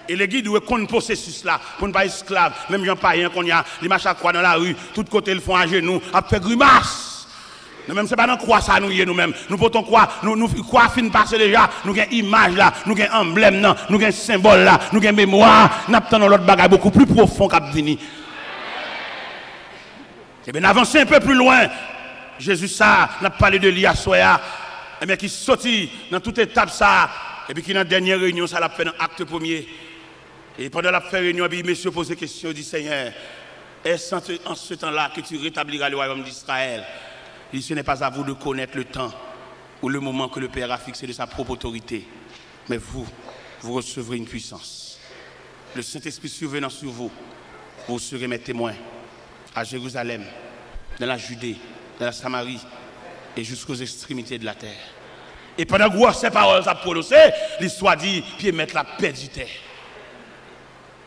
Et les guides doivent connaître le processus là, pour ne pas être esclave. Même gens païens qu'on y a, les machins croix dans la rue, tout côté ils font à genoux, à faire grimace. Nous-mêmes, c'est pas dans quoi ça nous y est nous-mêmes. Nous portons quoi, nous quoi fin passer déjà, nous avons image là, nous avons emblème là, nous avons symbole là, nous avons mémoire, nous avons l'autre bagage beaucoup plus profond qu'à venir. Et bien, avancer un peu plus loin, Jésus ça, n'a parlé de l'Ia Soya, et bien qui sortit dans toute étape ça, et puis qui dans la dernière réunion, ça l'a fait dans l'acte premier. Et pendant la réunion, monsieur pose des questions, dit Seigneur, est-ce en ce temps-là que tu rétabliras le royaume d'Israël? Il dit, ce n'est pas à vous de connaître le temps ou le moment que le Père a fixé de sa propre autorité. Mais vous recevrez une puissance. Le Saint-Esprit survenant sur vous, vous serez mes témoins à Jérusalem, dans la Judée, dans la Samarie et jusqu'aux extrémités de la terre. Et pendant que ces paroles sont prononcées, l'histoire dit, puis mettre la paix du terre.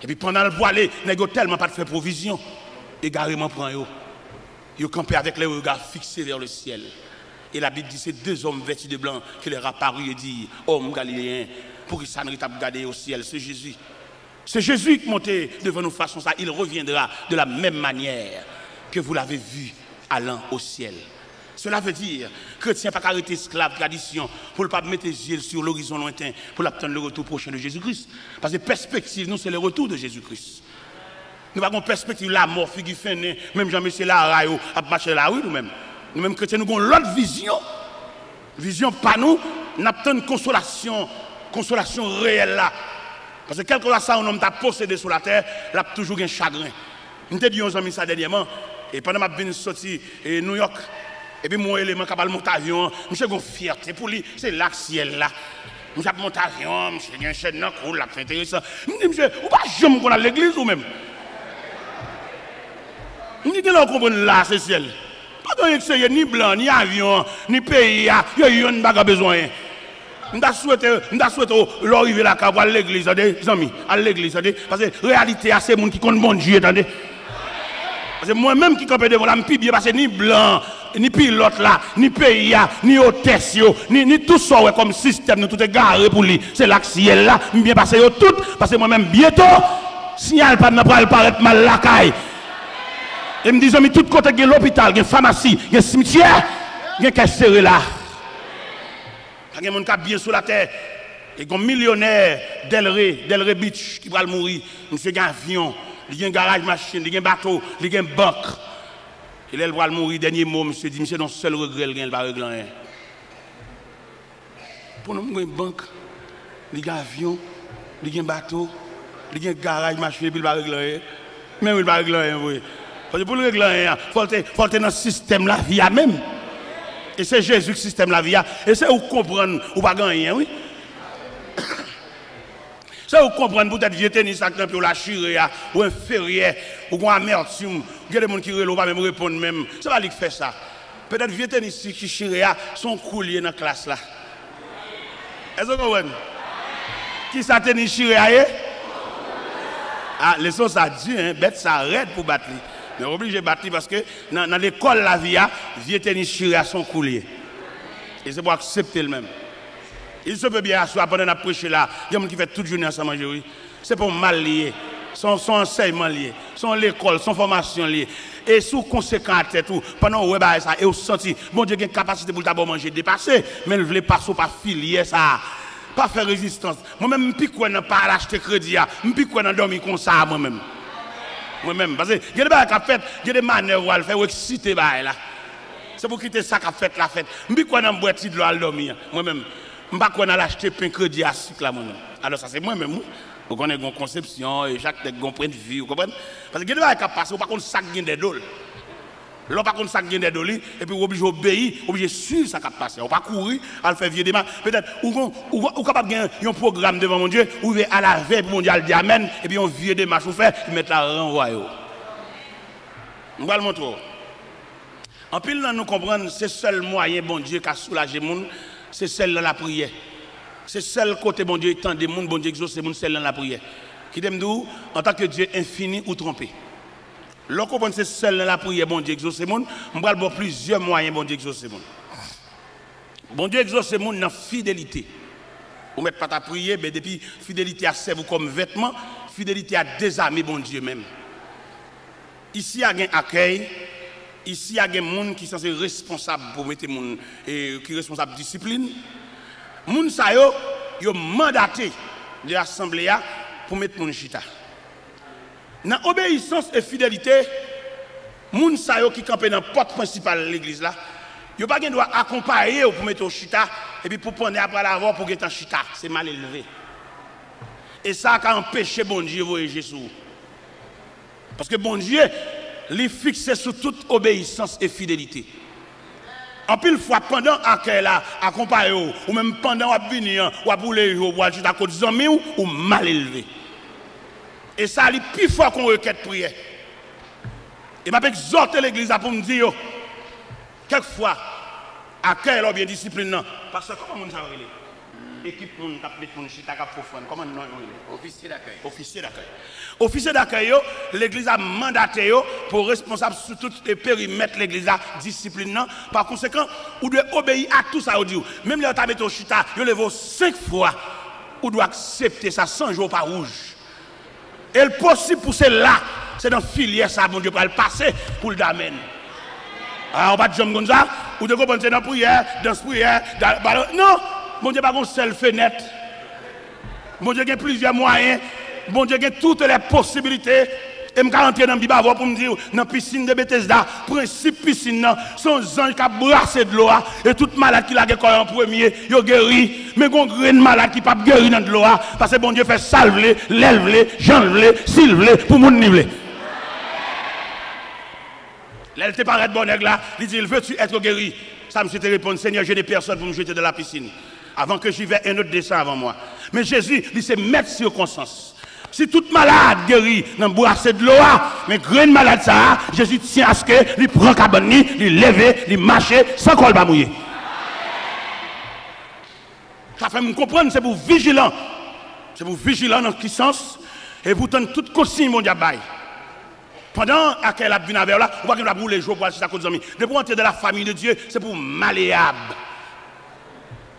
Et puis pendant le voilé, il n'y a tellement pas de faire provision. Égarément prend eux. Ils ont campé avec les regards fixés vers le ciel. Et la Bible dit, c'est deux hommes vêtus de blanc qui leur apparut et dit, homme galiléen, pour qu'ils s'en regarder au ciel, c'est Jésus. C'est Jésus qui montait devant nous façon ça. Il reviendra de la même manière que vous l'avez vu allant au ciel. Cela veut dire, chrétien pas arrêter esclave tradition pour ne pas mettre les yeux sur l'horizon lointain pour attendre le retour prochain de Jésus-Christ. Parce que perspective, nous, c'est le retour de Jésus-Christ. Nous n'avons pas perspective la mort, figure fin, même Jean-Michel Larayo a marché la rue nous-mêmes. Nous-mêmes chrétiens, nous avons l'autre vision. Vision pas nous, nous avons une consolation réelle là. Parce que quelque chose ça, un homme t'a possédé sur la terre, il a toujours un chagrin. Nous t'ai dit aux amis ça dernièrement, et pendant que je suis sorti à New York, et puis mon élément qui a monté avion, je suis une fierté pour lui, c'est là le ciel là. Je suis monté avion, je suis un chaîne dans le cours, c'est intéressant. Je me dis, monsieur, vous ne pouvez pas jamais qu'on a l'église ou même. Je me dis, vous comprenez là, c'est ciel. Pas de c'est ni blanc, ni avion, ni pays, il y a une bagarre besoin. Je souhaite l'arrivée là, à l'église, des amis, à l'église, parce que la réalité, c'est les gens qui connaissent bon Dieu, attendez. Parce que moi-même qui campé devant la bien parce que ni blanc, ni pilote là, ni pays, ni hôtesse, ni tout ça comme système, nous tout est garé pour lui. C'est là que ciel là, bien passé tout, parce que moi-même bientôt, signal pas de paraître mal la caille. Et me disent, mais tout côté, il y a l'hôpital, il y a une pharmacie, il y a un cimetière, il y a un caisse serré là. Il y a des gens qui sont bien sur la terre. Il y a un millionnaire Delray Beach qui va mourir. Monsieur a un avion, il y a un garage machine, il y a un bateau, il y a une banque. Il va mourir, dernier mot, monsieur dit, monsieur, non seul regret, il va régler rien. Pour nous, il y a une banque, il y a un avion, il y a un bateau, il y a un garage machine, il va régler rien. Même il va régler rien, oui. Parce que pour le régler, il faut être dans le système la vie même. Et c'est Jésus qui système la vie. Et c'est où comprendre ou pas gagner, oui. C'est où comprendre peut-être vieux tennis ou la chirée ou un ferrier ou un amertume. Il y a des gens qui ne pas même répondre même. C'est pas lui qui fait ça. Peut-être vieux tennis qui chirée sont couliers dans la classe là. Est-ce que vous comprenez? Qui ça tennis chirée? Ah, les sons ça dit, hein, bête ça arrête pour battre. Mais obligé de battre parce que dans l'école la vie, vieux tennis chiré son coulier. Et c'est pour accepter le même. Il se peut bien asseoir pendant la prêcher là. Il y a des gens qui font toute journée ensemble manger, oui. C'est pour mal lié. Son enseignement lié. Son l'école, son formation lié. Et sous conséquent à tête tout, pendant que vous ça, et vous sentez, bon Dieu a une capacité pour d'abord manger dépassé, mais il ne voulait pas filier ça. Pas faire résistance. Moi-même, je ne peux pas acheter crédit. Je ne peux pas dormir comme ça moi-même. Moi-même, parce que il y a des choses qui fait, il y a des manœuvres à faire, ou exciter là. C'est pour quitter ça qu'a fait la fête. Je ne peux pas boire de l'eau à dormir. Moi-même, je ne peux pas acheter pain crédit à cycle là moi-même. Alors ça c'est moi-même. Vous connaissez une conception et chaque tête a un point de vue, vous comprenez? Parce que il y a des choses qui passent, ou pas contre sac des dollars. Là, par contre, ça gagne des dollars, et puis, obligé d'obéir, obligé de suivre ça qui passe. On va pas courir, on va faire vieux démarche. Peut-être, ou capable de gagner un programme devant mon Dieu, ou à la veille pour mon Dieu, dit Amen, et puis on vieux démarche, on fait, ils mettent la renvoyer. On va le montrer. En pile, nous comprenons, c'est le seul moyen, bon Dieu, qui a soulagé les gens c'est celle dans la prière. C'est celle côté bon Dieu tant des monde bon Dieu exauce, c'est celle dans la prière. Qui t'aime d'où en tant que Dieu infini ou trompé. Lorsqu'on c'est celle dans la prière bon Dieu exauce, on va avoir plusieurs moyens bon Dieu exauce. Bon Dieu exauce dans la fidélité. Vous mettez pas ta prière, mais depuis fidélité à servir comme vêtement, fidélité à désarmer bon Dieu même. Ici, il y a un accueil. Ici, il y a des gens qui sont responsables pour mettre les gens qui sont responsables de discipline. Les gens sont mandatés de l'Assemblée pour mettre les gens chita. Dans l'obéissance et fidélité, les gens qui campent dans la porte principale de l'église, ils n'ont pas le droit d'accompagner pour mettre les chita et puis pour prendre après l'avoir pour mettre en chita. C'est mal élevé. Et ça a empêché bon Dieu de voyager Jésus. Parce que bon Dieu, les fixé sur toute obéissance et fidélité. En pile fois, pendant accueil là, accompagné ou même pendant à venir, ou à bouler, ou à à côté des amis, ou mal élevé. Et ça, c'est plus fort qu'on requête prière. Et m'a exhorté l'église pour me dire, quelquefois, accueil là bien discipline. Parce que comment on s'en équipe qui met mon chita qui profond. Comment non officier d'accueil. Officier d'accueil. Officier d'accueil, l'église a mandaté pour responsable sur tout le périmètre de l'église discipline. Par conséquent, vous devez obéir à tout ça. Même les avez mis au chita, vous levez 5 fois, vous devez accepter ça 100 jours par rouge. Et le possible pour cela, c'est dans filière ça, bon Dieu, pour le passer pour le damen. Alors, on va dire comme ça, vous devez comprendre dans la prière, dans la prière, non! Bon Dieu, pas une seule fenêtre. Bon Dieu, il y a plusieurs moyens. Bon Dieu, il y a toutes les possibilités. Et je vais rentrer dans le Bible pour me dire, dans la piscine de Bethesda, principe piscine, son ange qui a brassé de l'eau. Et toute malade qui l'a en premier, il a guéri. Mais il y a un grain de malade qui n'a pas guéri dans de l'eau. Parce que bon Dieu fait salver, l'élève, j'enlève, s'ilver, pour mon niveau. Là, elle te paraît de bonne là, il dit, veux-tu être guéri? Ça me te répond, Seigneur, je n'ai personne pour me jeter de la piscine. Avant que j'y vais, un autre descend avant moi. Mais Jésus, il s'est mettre circonstance. Si toute malade guérit dans le boisson de l'eau, mais grain malade ça, Jésus tient à ce que, il prend cabane, il lève, il marche, sans col pas mouiller. Ça fait me comprendre, c'est pour vigilant. C'est pour vigilant dans ce sens, et pour tenir toute consigne, mon diable. Pendant qu'elle a venu avec là, on va qu'il va brûler les jours pour aller à cause de amis. De pour entrer dans la famille de Dieu, c'est pour malléable.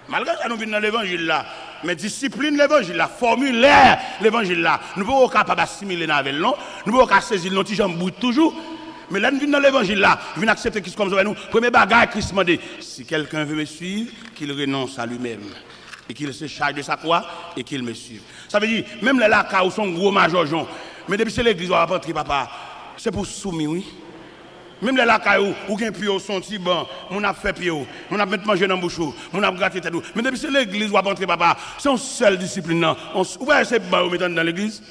Malgré ça, nous venons dans l'évangile là. Mais discipline l'évangile là, formulaire l'évangile là. Nous ne pouvons pas capable assimiler avec nous. Nous ne pouvons pas saisir nos petits jambes toujours. Mais là, nous venons dans l'évangile là. Nous venons accepter Christ comme ça. Nous, premier bagage, Christ m'a dit, si quelqu'un veut me suivre, qu'il renonce à lui-même. Et qu'il se charge de sa croix et qu'il me suive. Ça veut dire, même les lacas où sont gros major Jean. Mais depuis que l'église va rentrer, papa, c'est pour soumettre, oui. Même les lacailles où gen pio son petit banc, mon a fait pio, mon a mettre manger dans bouche, mon a gratté tête. Mais depuis que l'église va rentrer papa, c'est une seule discipline là. On voit ces bancs ou mettant dans l'église.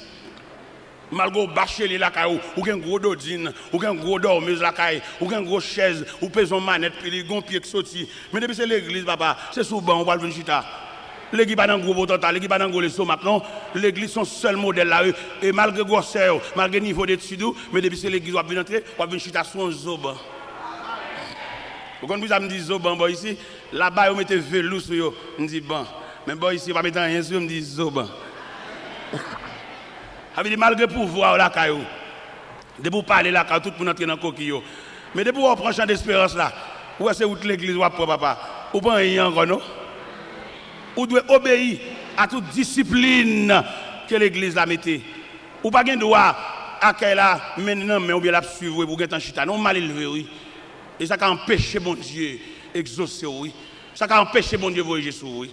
Malgré bâcher les lacailles ou gen gros dodine, ou gen gros dormeuse lacaille, ou gen gros chaise, ou pèse manette puis les gon pied qui sorti. Mais depuis que l'église papa, c'est sous banc on va venir chita. L'église pas dans gros total, l'église pas dans gros les somac non, l'église son seul modèle là et malgré grosseur, malgré niveau d'études, mais depuis que l'église va venir entrer, on va venir chita son zoban. Vous comprenez ça me dit zoban boy ici, là-bas on mettait velours sur yo, on dit bon, mais boy ici pas mettre rien sur me dit zoban. Avait dit malgré pouvoir là caillou. De pour parler là quand tout le monde entre dans coquille. Mais de pour on prend champ d'espérance là, où est-ce que l'église va pour papa, ou pas rien encore non? Ou doit obéir à toute discipline que l'église a mettée. Ou pas de droit à qu'elle a maintenant, mais ou bien la suivre pour gagner un chita. Non, mal élevé, oui. Et ça a empêché mon Dieu exaucer, oui. Ça a empêché mon Dieu voyager sur, oui.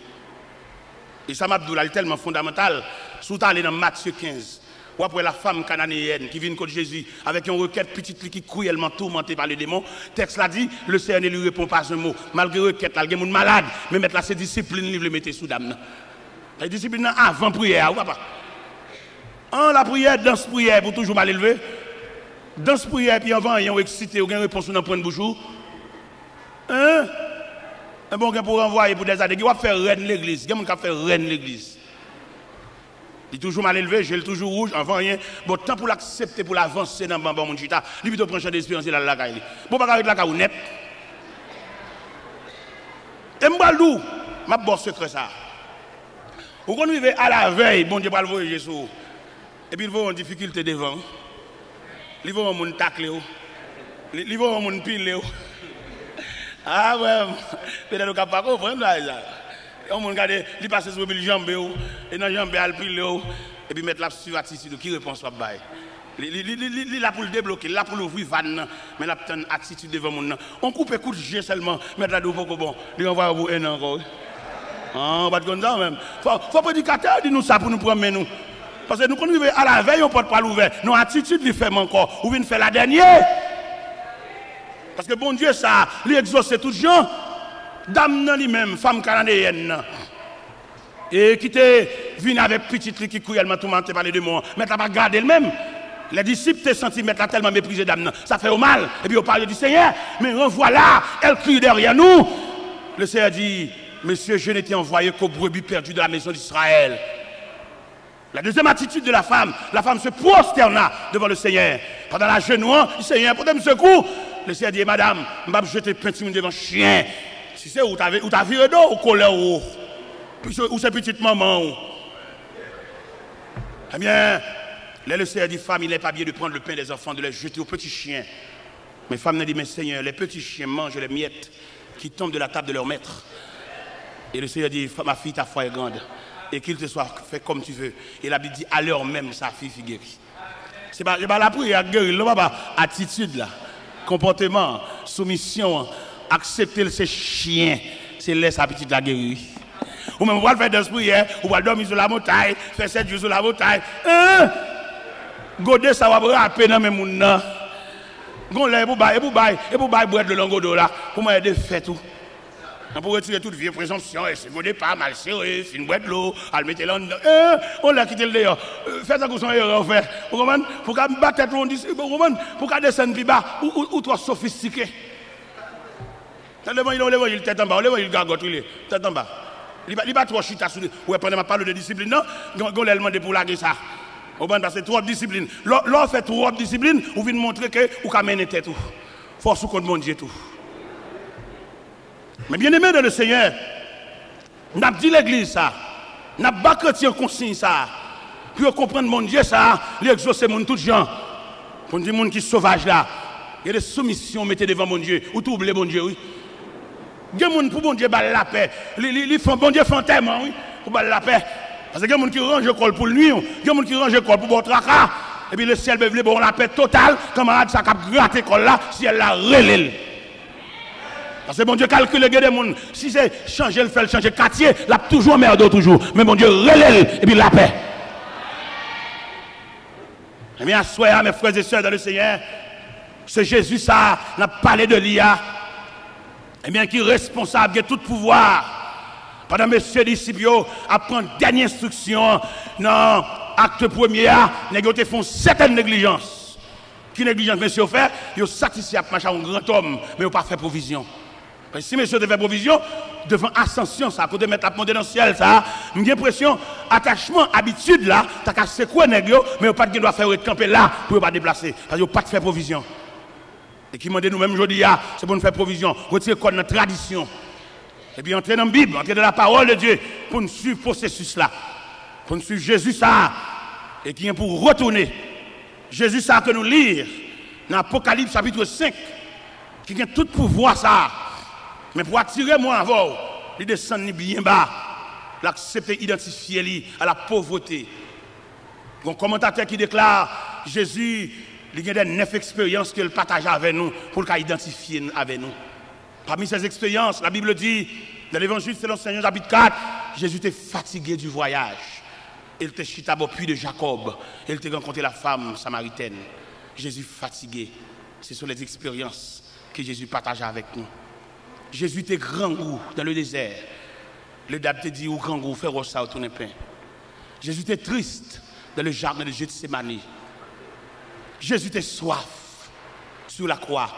Et ça m'a dit tellement fondamental. Sous allé dans Matthieu 15. Ou après la femme cananéenne qui vient contre Jésus avec une requête petite qui cruellement tourmentée par les démons. Texte l'a dit, le Seigneur ne lui répond pas un mot. Malgré requête, il y a des gens malades, mais mettre là ses disciplines, il le mettait sous dame. La discipline avant prière, ou pas? En la prière, dans ce prière pour toujours mal élevé. Dans ce prière, puis avant, il y a excité, ou une réponse dans le point de bouche. Hein? Un bon gars pour renvoyer pour des années, qui va faire reine l'église. Il y a des gens qui fait reine l'église. Il est toujours mal élevé, j'ai toujours rouge, avant rien. Bon, temps pour l'accepter, pour l'avancer dans le bambou, mon chita, lui, plutôt prendre champ d'espérance, il a la caille. Bon, pas avec la caille net. Et m'baldou, ma bosse secret ça. Ou qu'on arrive à la veille, bon Dieu va le voyager sur. Et puis il va en difficulté devant. Il va en moun tacler. Il va en moun pile. Ah ouais, peut-être qu'on pas comprendre ça. On moun regarder, il passe sur le jambe et dans jambe al pile et puis mettre la sur attitude qui répond soit bail. Il là pour le débloquer, là pour l'ouvrir van, mais la petite attitude devant mon. On coupe coup de jet seulement, mettre la dos pour bon, il envoie vous un encore. Ah, pas comme ça même. Faut prédicateur dit nous ça pour nous promener nous. Parce que nous quand nous à la veille on porte pas l'ouvert. Nos attitudes lui fait encore, ou vient faire la dernière. Parce que bon Dieu ça, lui exauce tout gens. Dame nan lui-même, femme canadienne. Et qui était venu avec petite qui couille, elle m'a tout menté parler de moi. Mais t'as pas gardé le même. Les disciples te senti mettre tellement méprisé dame. Ça fait au mal. Et puis on parle du Seigneur. Mais revoilà, elle crie derrière nous. Le Seigneur dit, Monsieur, je n'étais envoyé qu'aux brebis perdues de la maison d'Israël. La deuxième attitude de la femme se prosterna devant le Seigneur. Pendant la genouant, le Seigneur, pour me secouer, le Seigneur dit, Madame, je vais jeter peinture devant chien. Si c'est où t'as viré d'eau ou colère ou c'est petite maman. Eh bien, le Seigneur dit, femme, il n'est pas bien de prendre le pain des enfants, de les jeter aux petits chiens. Mais femme dit, mais Seigneur, les petits chiens mangent les miettes qui tombent de la table de leur maître. Et le Seigneur dit, ma fille, ta foi est grande. Et qu'il te soit fait comme tu veux. Et la Bible dit, à l'heure même, sa fille fut guérie. C'est pas la prière guérir, là, pas attitude, là, comportement, soumission, accepter ces chiens, c'est laisser sa petite la guérir. Ou même, on va faire des prières, on va dormir sur la montagne, faire 7 jours sur la montagne. Godé, ça va rapper dans mes mouns. Gon là, et pour bailler boire de l'angodo là, pour moi, aider faire tout. Pour retirer toute vieille présomption, et c'est godé pas, mal serré, fin boire de l'eau, à le mettre là dedans. On l'a quitté le dehors. Faites ça comme son erreur, fait. Vous comprenez? Pour qu'à me battre, on dit, vous comprenez? Pour qu'à descendre plus bas, ou trop sophistiqué. Il tête en bas, il gargote, il est tête en bas. Il va trop chita sur lui. Ouais, pendant ma parole de discipline, non? On l'a demandé pour laguer ça. Au ban parce que trop de discipline. L'on fait trop de discipline, ou vient montrer que vous pouvez mener tête tout. Force ou contre mon Dieu tout. Mais bien aimé dans le Seigneur, n'a dit l'église ça, n'a pas chrétien consigne ça. Pour comprendre mon Dieu ça, lui exaucer mon tout gens. Pour dire monde qui sauvage là, il y a des soumissions mettez devant mon Dieu, ou tout oublier mon Dieu oui. Il y a des gens pour bon Dieu balle la paix. Ils font bon Dieu fantôme oui, pour balle la paix. Parce que il y a des gens qui rangent le col pour le nuit, il y a des gens qui rangent le col pour bon tracas. Et puis le ciel veut bon la paix totale, camarade ça cap gratter col là, si elle la relève. Parce que bon Dieu calcule les gens, si c'est changer le fait changer quartier, là toujours merde toujours. Mais bon Dieu relève et puis la paix. Eh bien, soyez mes frères et sœurs dans le Seigneur, c'est Jésus ça, n'a parlé de l'IA. Eh bien, qui est responsable de tout pouvoir. Pendant messieurs disciples, à prendre dernière instruction, non, acte premier, ils font certaines négligences. Qui négligence, monsieur, fait, ils satisfait à marcher un grand homme, mais ils n'ont pas fait provision. Parce que si monsieur devait provision, devant ascension, ça, pour te mettre à monter dans le ciel, ça, j'ai l'impression, attachement, habitude là, t'as qu'à secouer négligence, mais ils n'ont pas de droit faire camper là, pour ne pas déplacer. Parce qu'ils n'ont pas de faire provision. Et qui m'ont dit nous-mêmes aujourd'hui, c'est pour nous faire provision, retirer quoi de notre tradition. Et puis entrer dans la Bible, entrer dans la parole de Dieu, pour nous suivre le processus là. Pour nous suivre Jésus ça, et qui est pour retourner. Jésus ça que nous lire dans Apocalypse chapitre 5, qui a tout pouvoir ça. Mais pour attirer moi avant, il descend bien bas, l'accepter, identifier lui à la pauvreté. Un commentateur qui déclare Jésus, il y a des 9 expériences qu'il partage avec nous pour qu'il identifie avec nous. Parmi ces expériences, la Bible dit, dans l'évangile selon Saint Jean chapitre 4, Jésus était fatigué du voyage. Il était chita au puits de Jacob. Il était rencontré la femme samaritaine. Jésus fatigué. Ce sont les expériences que Jésus partage avec nous. Jésus était grand goût dans le désert. Le diable te dit, ou grand goût, faire ça ou tourner pain. Jésus était triste dans le jardin de Gethsémani. Jésus était soif sur la croix.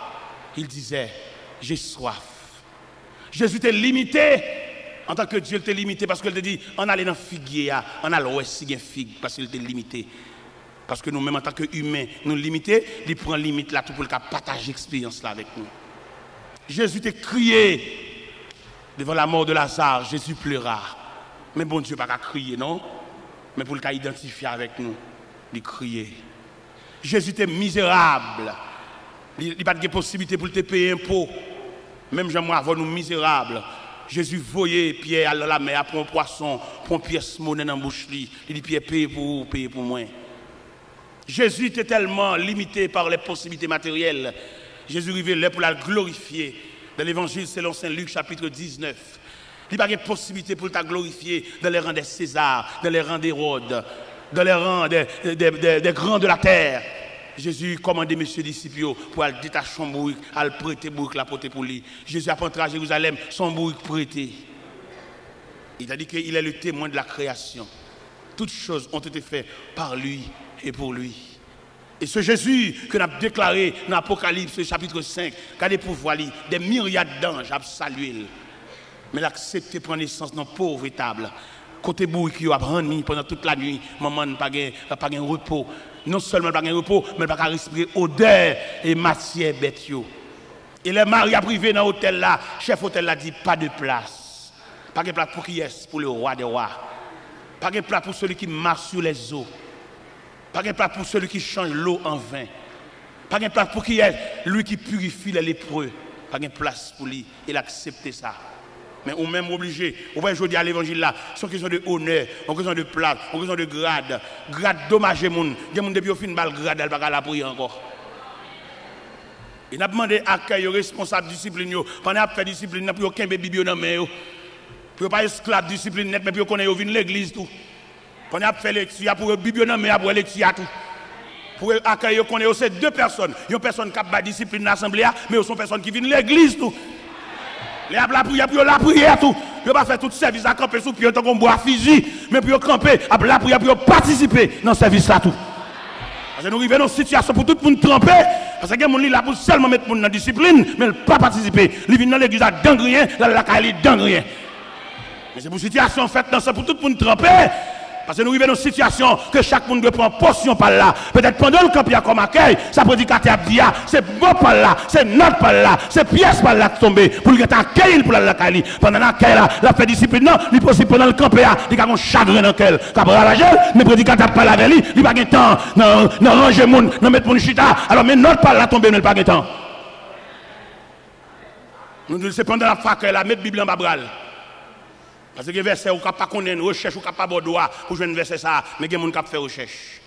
Il disait, j'ai soif. Jésus était limité. En tant que Dieu, il était limité parce qu'il te dit, on allait dans figuier, on allait où est-ce qu'il y a figue, parce qu'il était limité. Parce que nous-mêmes, en tant qu'humains, nous limités, il prend limite là tout pour le partager l'expérience là avec nous. Jésus était crié Devant la mort de Lazare, Jésus pleura. Mais bon Dieu, pas qu'à crier, non? Mais pour le cas identifier avec nous, il criait. Jésus était misérable. Il n'y a pas de possibilité pour te payer un impôt. Même Jean-moi, avant nous misérables. Jésus voyait Pierre à la mer, prendre un poisson, prendre une pièce monnaie dans la bouche. Il dit Pierre, paye pour moi. Jésus était tellement limité par les possibilités matérielles. Jésus arrivait là pour la glorifier. Dans l'évangile selon Saint Luc, chapitre 19. Il n'y a pas de possibilité pour la glorifier dans les rangs des Césars, dans les rangs d'Hérode, dans les rangs des grands de la terre. Jésus commandait messieurs disciples pour aller détacher son bourrique, aller prêter bourrique la porter pour lui. Jésus a rentré à Jérusalem, son bourrique prêté. Il a dit qu'il est le témoin de la création. Toutes choses ont été faites par lui et pour lui. Et ce Jésus que nous avons déclaré dans l'Apocalypse chapitre 5, qui a des pouvoirs, des myriades d'anges à saluer. Mais l'accepter prendre naissance dans pauvre étable. Côté bourrique qui a rendu pendant toute la nuit, maman n'a pas de repos. Non seulement pas de repos, mais pas de respirer odeur et matière bête. Et les maris à privé dans l'hôtel là, chef hôtel là dit pas de place. Pas de place pour qui est, pour le roi des rois. Pas de place pour celui qui marche sur les eaux. Pas de place pour celui qui change l'eau en vin. Pas de place pour qui est, lui qui purifie les lépreux. Pas de place pour lui. Il a accepté ça. Mais on même obligé, on va aujourd'hui à l'évangile là, c'est une question de honneur, une question de place, une question de grade. Grade dommage les gens. Les gens depuis au fin de balle grade, elle va la prier encore. Il a demandé à accueil responsable discipline pendant qu'il fait discipline, il n'a plus aucun bébé dans la main. Pour pas esclave discipline net, mais pour qu'on ait vu l'église tout. Pendant qu'il fait lecture pour bébé dans la main, pour lecture tout. Pour accueillir qu'on ait aussi deux personnes. Une personne qui a discipline dans l'assemblée, mais aussi une personne qui vient de l'église tout. Les la prière pour la prière tout. Ils pas faire tout service à camper sous pied tant qu'on boit fusil, mais pour camper à la prière pour participer dans ce service là tout. Parce que nous arrivons dans une situation pour tout le monde tremper, parce que les gens là pour seulement mettre dans la discipline, mais ne pas participer. Ils viennent dans l'église à dangrien, là la caille dangrien. Mais c'est pour une situation faite dans ça pour tout le monde tremper. Parce que nous arrivons dans une situation que chaque monde doit prendre portion par là. Peut-être pendant le camp, il y a comme accueil, ça prédicateur a dit, c'est bon par là, c'est notre par là, c'est pièce par là qui tombe. Pour le accueillir pour la Cali. Pendant l'accueil là, la fait discipline, non, il est possible pendant le camp, il y a un chagrin dans lequel, cabra la gel, mais prédicateur parle avec lui, il n'y a pas de temps, non, ranger moun, non, mettre mon chita. Alors, mais notre par là tombe, mais il n'y a pas de temps. Nous, c'est pendant la fac, là, mettre la Bible en babral. Parce que les versets, on ne peut pas connaître, recherche, on ne peut pas avoir pour jouer un verset ça, mais il y a des gens qui font recherche.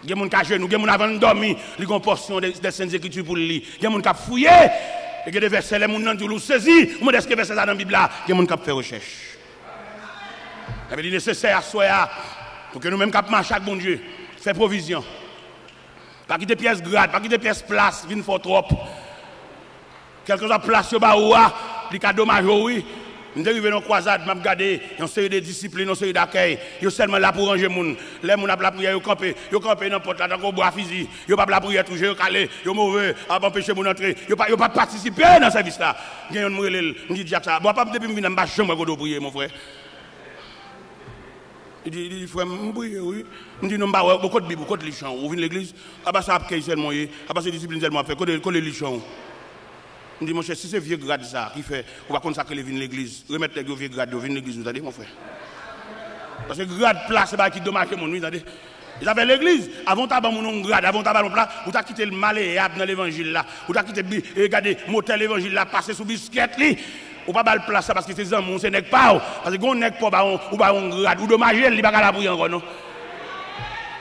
Il y a des gens qui ont genoux, il y a des gens qui ont dormi, ils ont une portion des Saintes Écritures pour le lire. Il y a des gens qui ont fouillé, il y a des versets, les gens qui ont saisi, ou est-ce que les versets dans la Bible là, il y a des gens qui font recherche. Il est nécessaire à soi, pour que nous-mêmes qui marchons chaque bon Dieu, faire provision. Pas quitter pièces grades, pas quitter pièces place, vin fort trop. Quelque chose à place, il y a des cas dommage, oui. Je suis arrivé dans la croisade, je suis regardé, il y a une série de disciplines, une série d'accueil. Ils sont seulement là pour ranger les gens. Les gens ont la prière, ils campent dans la porte, ils ont bois fusil, ils n'ont pas la prière toucher, ils ont calé, ils ont mauvais, ils ont empêché mon entrée. Ils n'ont pas participé dans ce service-là. Il y a un mourir, je dis Jack ça. Moi, pas depuis que je suis dans ma chambre pour prier, mon frère. Il dit, frère, je prie, oui. Je dis, non, beaucoup de Bible, beaucoup de lichons. Vous venez de l'église, ça a pris seulement, c'est discipline seulement, fait, que les lichons. Je dis, mon cher, si c'est vieux grade ça qui fait, on va consacrer les vignes de l'église, remettre les vieux grades, les vignes de l'église, vous avez mon frère. Parce que grade place, c'est pas qui dommage mon nuit, vous avez. Ils avaient l'église, avant d'avoir mon grade, avant d'avoir mon plat, vous avez quitté le malléable dans l'évangile là, vous avez quitté, regardez, motel l'évangile là, passé sous biscuit li, ou pas le place parce que c'est un mon, c'est n'est pas, parce que on n'est pas, ou pas un grade, ou dommage, il va pas la prier encore, non?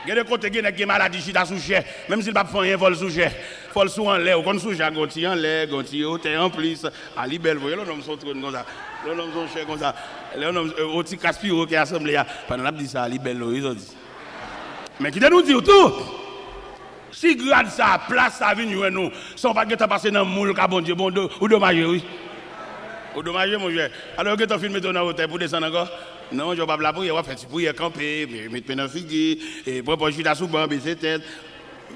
Il y a des côtés qui ont des maladies qui sont sous cher, même s'il ne va pas faire un vol sous cher. Vol sous en l'air, ou comme sous cher, gonti en l'air, gonti en plus. À libelle, vous voyez, l'homme sont trop comme ça. L'homme sont chers comme ça. L'homme, au petit Caspiro qui est assemblé, pendant la dit ça, à libelle, ils ont dit. Mais qui nous dit tout? Si grade ça, place ça, vient nous, sans pas que tu passes dans le moule, bon Dieu, bon, ou dommage, oui. Ou dommage, mon cher. Alors que tu filmes ton hôtel pour descendre encore? Non, je ne vais pas la prier, on va faire prier, camper, mettre dans le figuier, et proposer je suis là sous banc, baisser tête,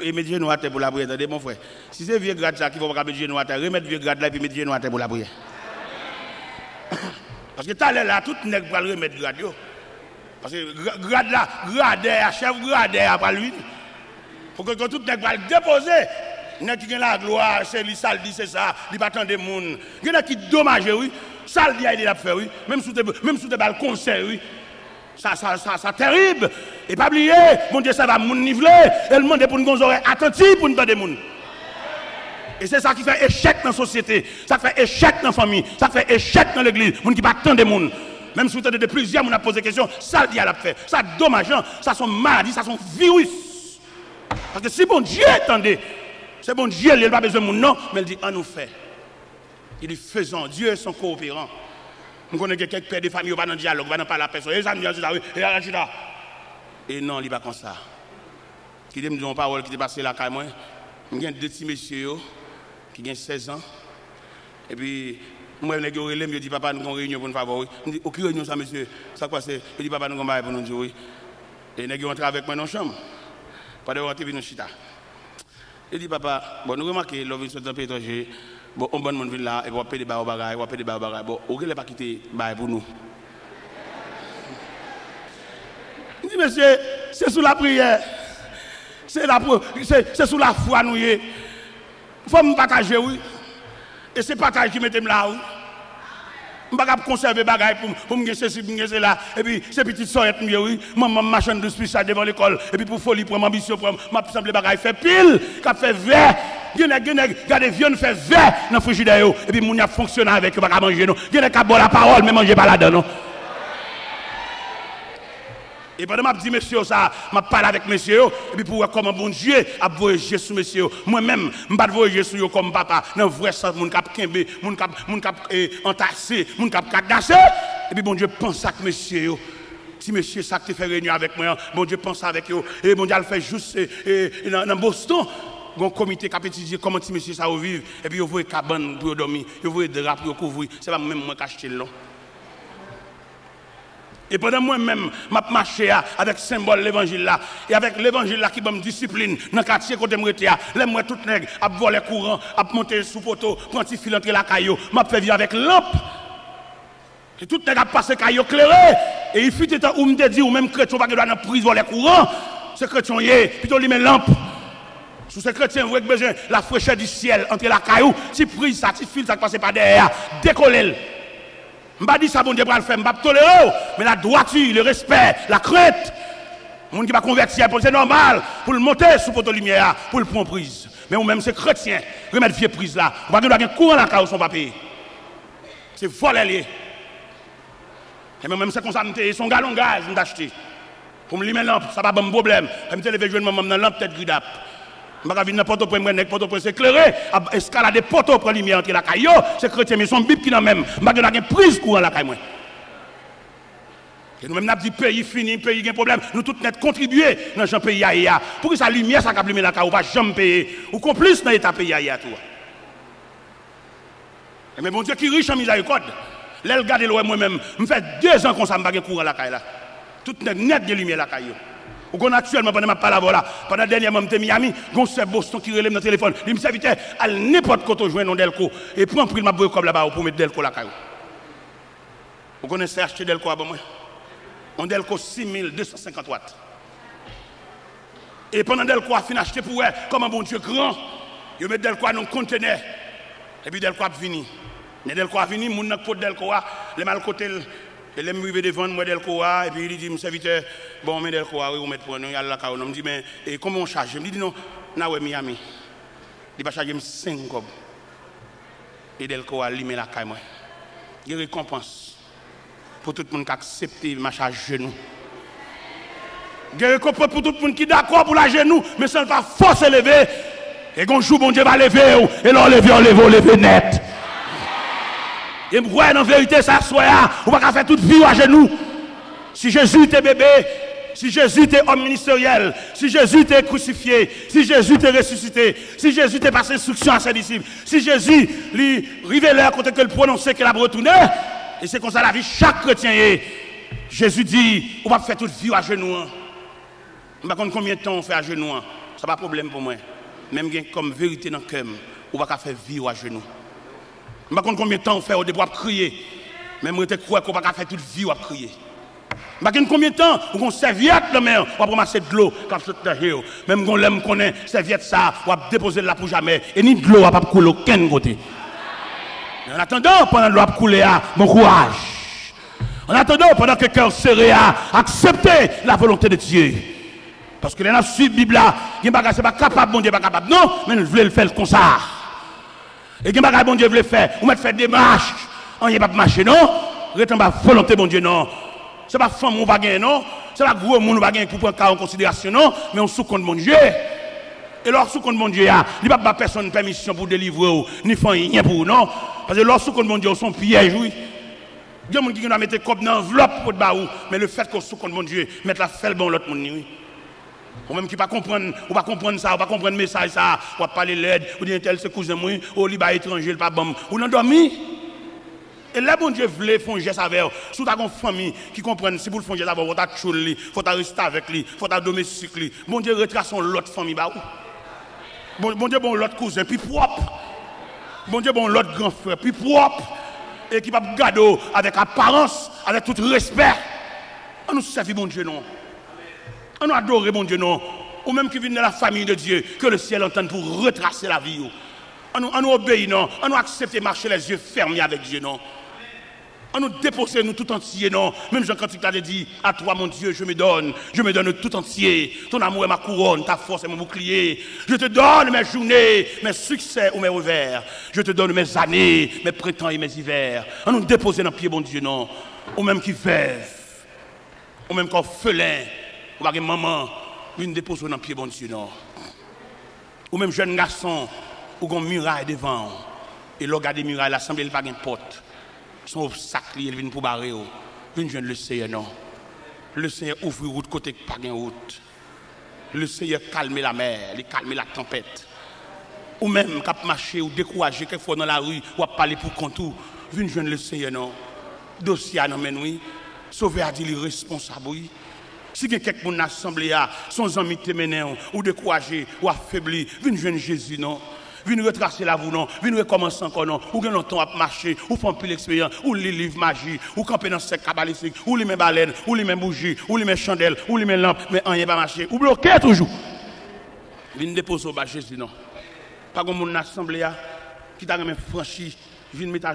et mettre genoux à terre pour la prière. Attendez, mon frère. Si c'est vieux grade ça qui va pas mettre genoux à terre, remettre vieux grade là et puis mettre genoux à terre pour la prière. Parce que tout à l'heure là, tout le monde va le remettre grade. Parce que grade là, grade, chef grade après lui. Pour que tout le monde va le déposer. Il y a qui a la gloire, c'est lui, ça, dit c'est ça, il va attendre des gens. Il y a qui dommage, oui. Ça, le dia, il a fait, oui. Même sous des balles concert, oui. Ça, terrible. Et pas oublier, mon Dieu, ça va moun niveler. Et le monde pour nous oreilles attentives pour nous donner des gens. Et c'est ça qui fait échec dans la société. Ça fait échec dans la famille. Ça fait échec dans l'église. Moun qui pas tant de monde. Même si vous avez plusieurs, on a posé des questions. Ça, le dia, il a fait. Ça, dommageant. Ça, sont maladies. Ça, sont virus. Parce que si bon Dieu, attendez. C'est bon Dieu, il n'a pas besoin de mon nom. Mais il dit, en nous fait. Il dit, faisons. Dieu est son coopérant. Nous connaissons quelques pères de famille, on va dans le dialogue, on va dans la personne. Et non, il n'est pas comme ça. Qui dit, une parole qui est passée là, quand même. Il y a deux petits messieurs qui ont 16 ans. Et puis, moi, je dis, papa, nous avons une réunion pour nous favoriser. Je dis, aucune réunion, ça, monsieur. Ça, quoi, c'est. Je dis, papa, nous avons une pour nous dire, oui. Et nous avons avec moi dans la chambre. Pas de rentrer, nous chita. Je dis, papa, bon, nous remarquons, l'homme est dans le pays étranger. Bon, on va venir là, et on va payer des bagages, on va payer des bagages. Bon, on ne va pas quitter les pour nous. Je dis, monsieur, c'est sous la prière. C'est sous la foi, nous. Il faut me partager, oui. Et c'est partage qui mettez là, oui. Je ne peux pas conserver des bagages pour me gagner ceci, pour me gagner là. Et puis, ces petites soeurs, oui. Maman, machin de spécial devant l'école. Et puis, pour folie, pour ambition, pour ma semble bagages, fait pile, qui fait vert. Regardez, vieux fait vert dans le frigidaire. Et puis, moun a fonctionné avec eux, pas manger. Il y a qui boire la parole, mais manger pas là-dedans. Et pendant que je dis, monsieur, ça, je parle avec monsieur, et puis pour voir comment bon Dieu a voyagé sur monsieur. Moi-même, je ne vais pas voyager sur eux comme papa. Dans le vrai sens, mon cap kembe, mon cap entassé, mon cap cadassé. Et puis bon Dieu pense à monsieur. Si monsieur, ça qui fait réunion avec moi, bon Dieu pense avec eux. Et bon Dieu le fait juste dans Boston. Un comité qui a étudié comment si monsieur ça vivre. Et puis il voit cabane pour dormir, il voit des draps pour couvrir. Ce n'est pas même moi qui ai acheté là. Et pendant moi-même, je marche avec le symbole de l'évangile là. Et avec l'évangile là qui me discipline dans le quartier côté de Mretea. Là, moi, tout nègre, à voler courant, à monter sous poteau, prendre un fil entre la caillou. Je fais vivre avec lampe. Et tout nègre a passé caillou éclairé. Et il fut temps où me dit, ou même chrétien, pas que doit dans prise voler courant. Ce chrétien y est, plutôt lui met lampe. Sous ce chrétien, vous avez besoin de la fraîcheur du ciel entre la caillou. Si prise ça, si fil ça passe par derrière, décoller. Je ne vais pas dire ça, bon Dieu, pour le faire, je ne vais pas tolérer, mais la droiture, le respect, la crainte, les gens qui va convertir, c'est normal, pour le monter sous votre lumière, pour le prendre prise. Mais ou même c'est chrétien, remettre vieux prise là, on va avoir un courant dans la caille, son papier. C'est voler. Et même c'est comme ça, son galon gaz, je acheté. Pour me limer lampe, ça n'a pas de problème. Je me lever jouer dans la lampe tête gridap. Je ne vais pas venir n'importe où, pour s'éclairer, escalader poteau pour la lumière entre la caillou, c'est chrétien, mais son bip qui n'a même. Je ne vais pas une prise courant la caillou. Et nous-mêmes, nous avons dit pays fini, pays qui a un problème. Nous tous net contribuer dans le pays aïe. Pour que sa lumière, ça capte la caillou, pas jamais payer. Ou complice dans l'état pays aïe. Mais bon Dieu qui est riche en miséricorde. Là, regardez moi-même, je fais 2 ans qu'on s'en bat courant la caillou. Tout net de lumière la caillou. Ou qu'on actuellement, pendant ma parole là, pendant dernièrement, je suis Miami, on se Boston qui relève dans le téléphone. Il me servit à n'importe quoi, je joins Delco. Et prends pris ma boîte comme là-bas pour mettre Delco la caillou. Vous connaissez acheter Delco à moi? On Delco 6250 watts. Et pendant Delco a fini acheter pour elle, comme un bon Dieu grand, il met Delco dans un conteneur. Et puis Delco a fini. Mais Delco a fini, mon n'a pas Delco, les mal côté. Et là, je suis devant moi Delco, et puis il dit, mon serviteur, bon, mais Delco, oui, on met pour nous, il y a la caille. On me dit, mais comment on charge? Je me dis, non, non, Miami. Il va charger 5 cobs. Et Delco a limé la caille. Il y a une récompense pour tout le monde qui accepte ma charge genou. Il y a une récompense pour tout le monde qui est d'accord pour la genou, mais ça ne va pas forcer lever. Et quand jour, bon Dieu va lever, et là, on lever net. Et moi, en vérité, ça soit, on va faire toute vie à genoux. Si Jésus était bébé, si Jésus était homme ministériel, si Jésus était crucifié, si Jésus était ressuscité, si Jésus était passé instruction à ses disciples, si Jésus lui révélait à côté que le prononçait qu'il a retourné, et c'est comme ça la vie, chaque chrétien est. Jésus dit, on va faire toute vie à genoux. Je ne sais pas combien de temps on fait à genoux. Ça n'a pas de problème pour moi. Même comme vérité dans le cœur, on va faire vie à genoux. Je ne sais pas combien de temps on fait au début à crier. Même si on croit qu'on va faire toute vie à crier. Je ne sais pas combien de temps on serviette dans la main, on va ramasser de l'eau quand on saute dans le même si on l'aime connaît, serviette ça, on va déposer là pour jamais. Et ni de l'eau, on va pas couler aucun côté. En attendant, pendant que l'eau a coulé, bon courage. En attendant, pendant que le cœur serré a accepté la volonté de Dieu. Parce que les gens suivent la Bible là, ils ne sont pas capables, bon Dieu, pas capable. Non, mais ils veulent le faire comme ça. Et ils ne bon Dieu veut faire, ou mettre faire des marches. On n'y a pas marcher, non? Rétant pas volonté, bon Dieu, non. Ce n'est pas femme ou pas gagner, non? Ce n'est pas gros monde ou pas gagner pour prendre cas en considération, non? Mais on sous compte bon Dieu. Et lorsque sous compte bon Dieu, il n'y a pas personne permission pour délivrer, ni faire rien pour non. Parce que lorsque sous compte bon Dieu, son piège, oui. Il y a des gens qui ont mis des copes dans l'enveloppe pour te baou, mais le fait qu'on sous compte bon Dieu, mettre la felle bon l'autre monde, oui. Ou même qui pas comprendre, ou pas comprendre ça, ou pas comprendre le message ça, ou pas parler l'aide, ou dire tel c'est cousin moi, ou liba étranger, pas bon, ou non dormi. Et là, bon Dieu voulait faire un geste avec eux. Si tu as une famille qui comprend, si vous le faites un geste avec vous, il faut que faut rester avec lui, il faut que domestique lui. Bon Dieu retrace l'autre famille. Bon Dieu, bon l'autre cousin, puis propre. Bon Dieu, bon l'autre grand frère, puis propre. Et qui va garder avec apparence, avec tout respect. On nous servir bon Dieu, non. On nous adore bon Dieu, non. Ou même qui vient de la famille de Dieu, que le ciel entende pour retracer la vie. On nous obéit, non. On nous accepte de marcher les yeux fermés avec Dieu, non. On nous dépose nous tout entier, non. Même Jean Cantique t'a dit, à toi mon Dieu, je me donne tout entier. Ton amour est ma couronne, ta force est mon bouclier. Je te donne mes journées, mes succès ou mes revers. Je te donne mes années, mes printemps et mes hivers. On nous dépose dans le pied, mon Dieu, non. Ou même qui veuve, ou même qu'on félin, ou même maman, une dépose dans le pied, mon Dieu, non. Ou même jeune garçon, ou qu'on muraille devant. Et l'on regarde les murailles, l'assemblée, il n'y a pas de porte. Son obstacle, il vient pour barrer. Il vient le Seigneur, non. Le Seigneur ouvre route côté pas de route. Le Seigneur calme la mer, il calme la tempête. Ou même, quand marcher ou décourager quelquefois dans la rue, ou parler pour contour, vient joindre le Seigneur, non. Dossier, non, mais oui. Sauver a dit, il est responsable, oui. Si quelqu'un dans l'assemblée, son ami te mène, ou décourager, ou affaibli, vient joindre Jésus, non. Viens retracer la vous non, viens recommencer encore non, ou gagne longtemps à marcher, ou faire un peu l'expérience, ou les livres magie, ou camper dans ce cabalistique, ou les mêmes baleines, ou les mêmes bougies, ou les mêmes chandelles, ou les mêmes lampes, mais rien pas marcher, ou bloquer toujours. Viens déposer au bas Jésus non. Pas comme mon assemblée qui t'a même franchi, viens mettre à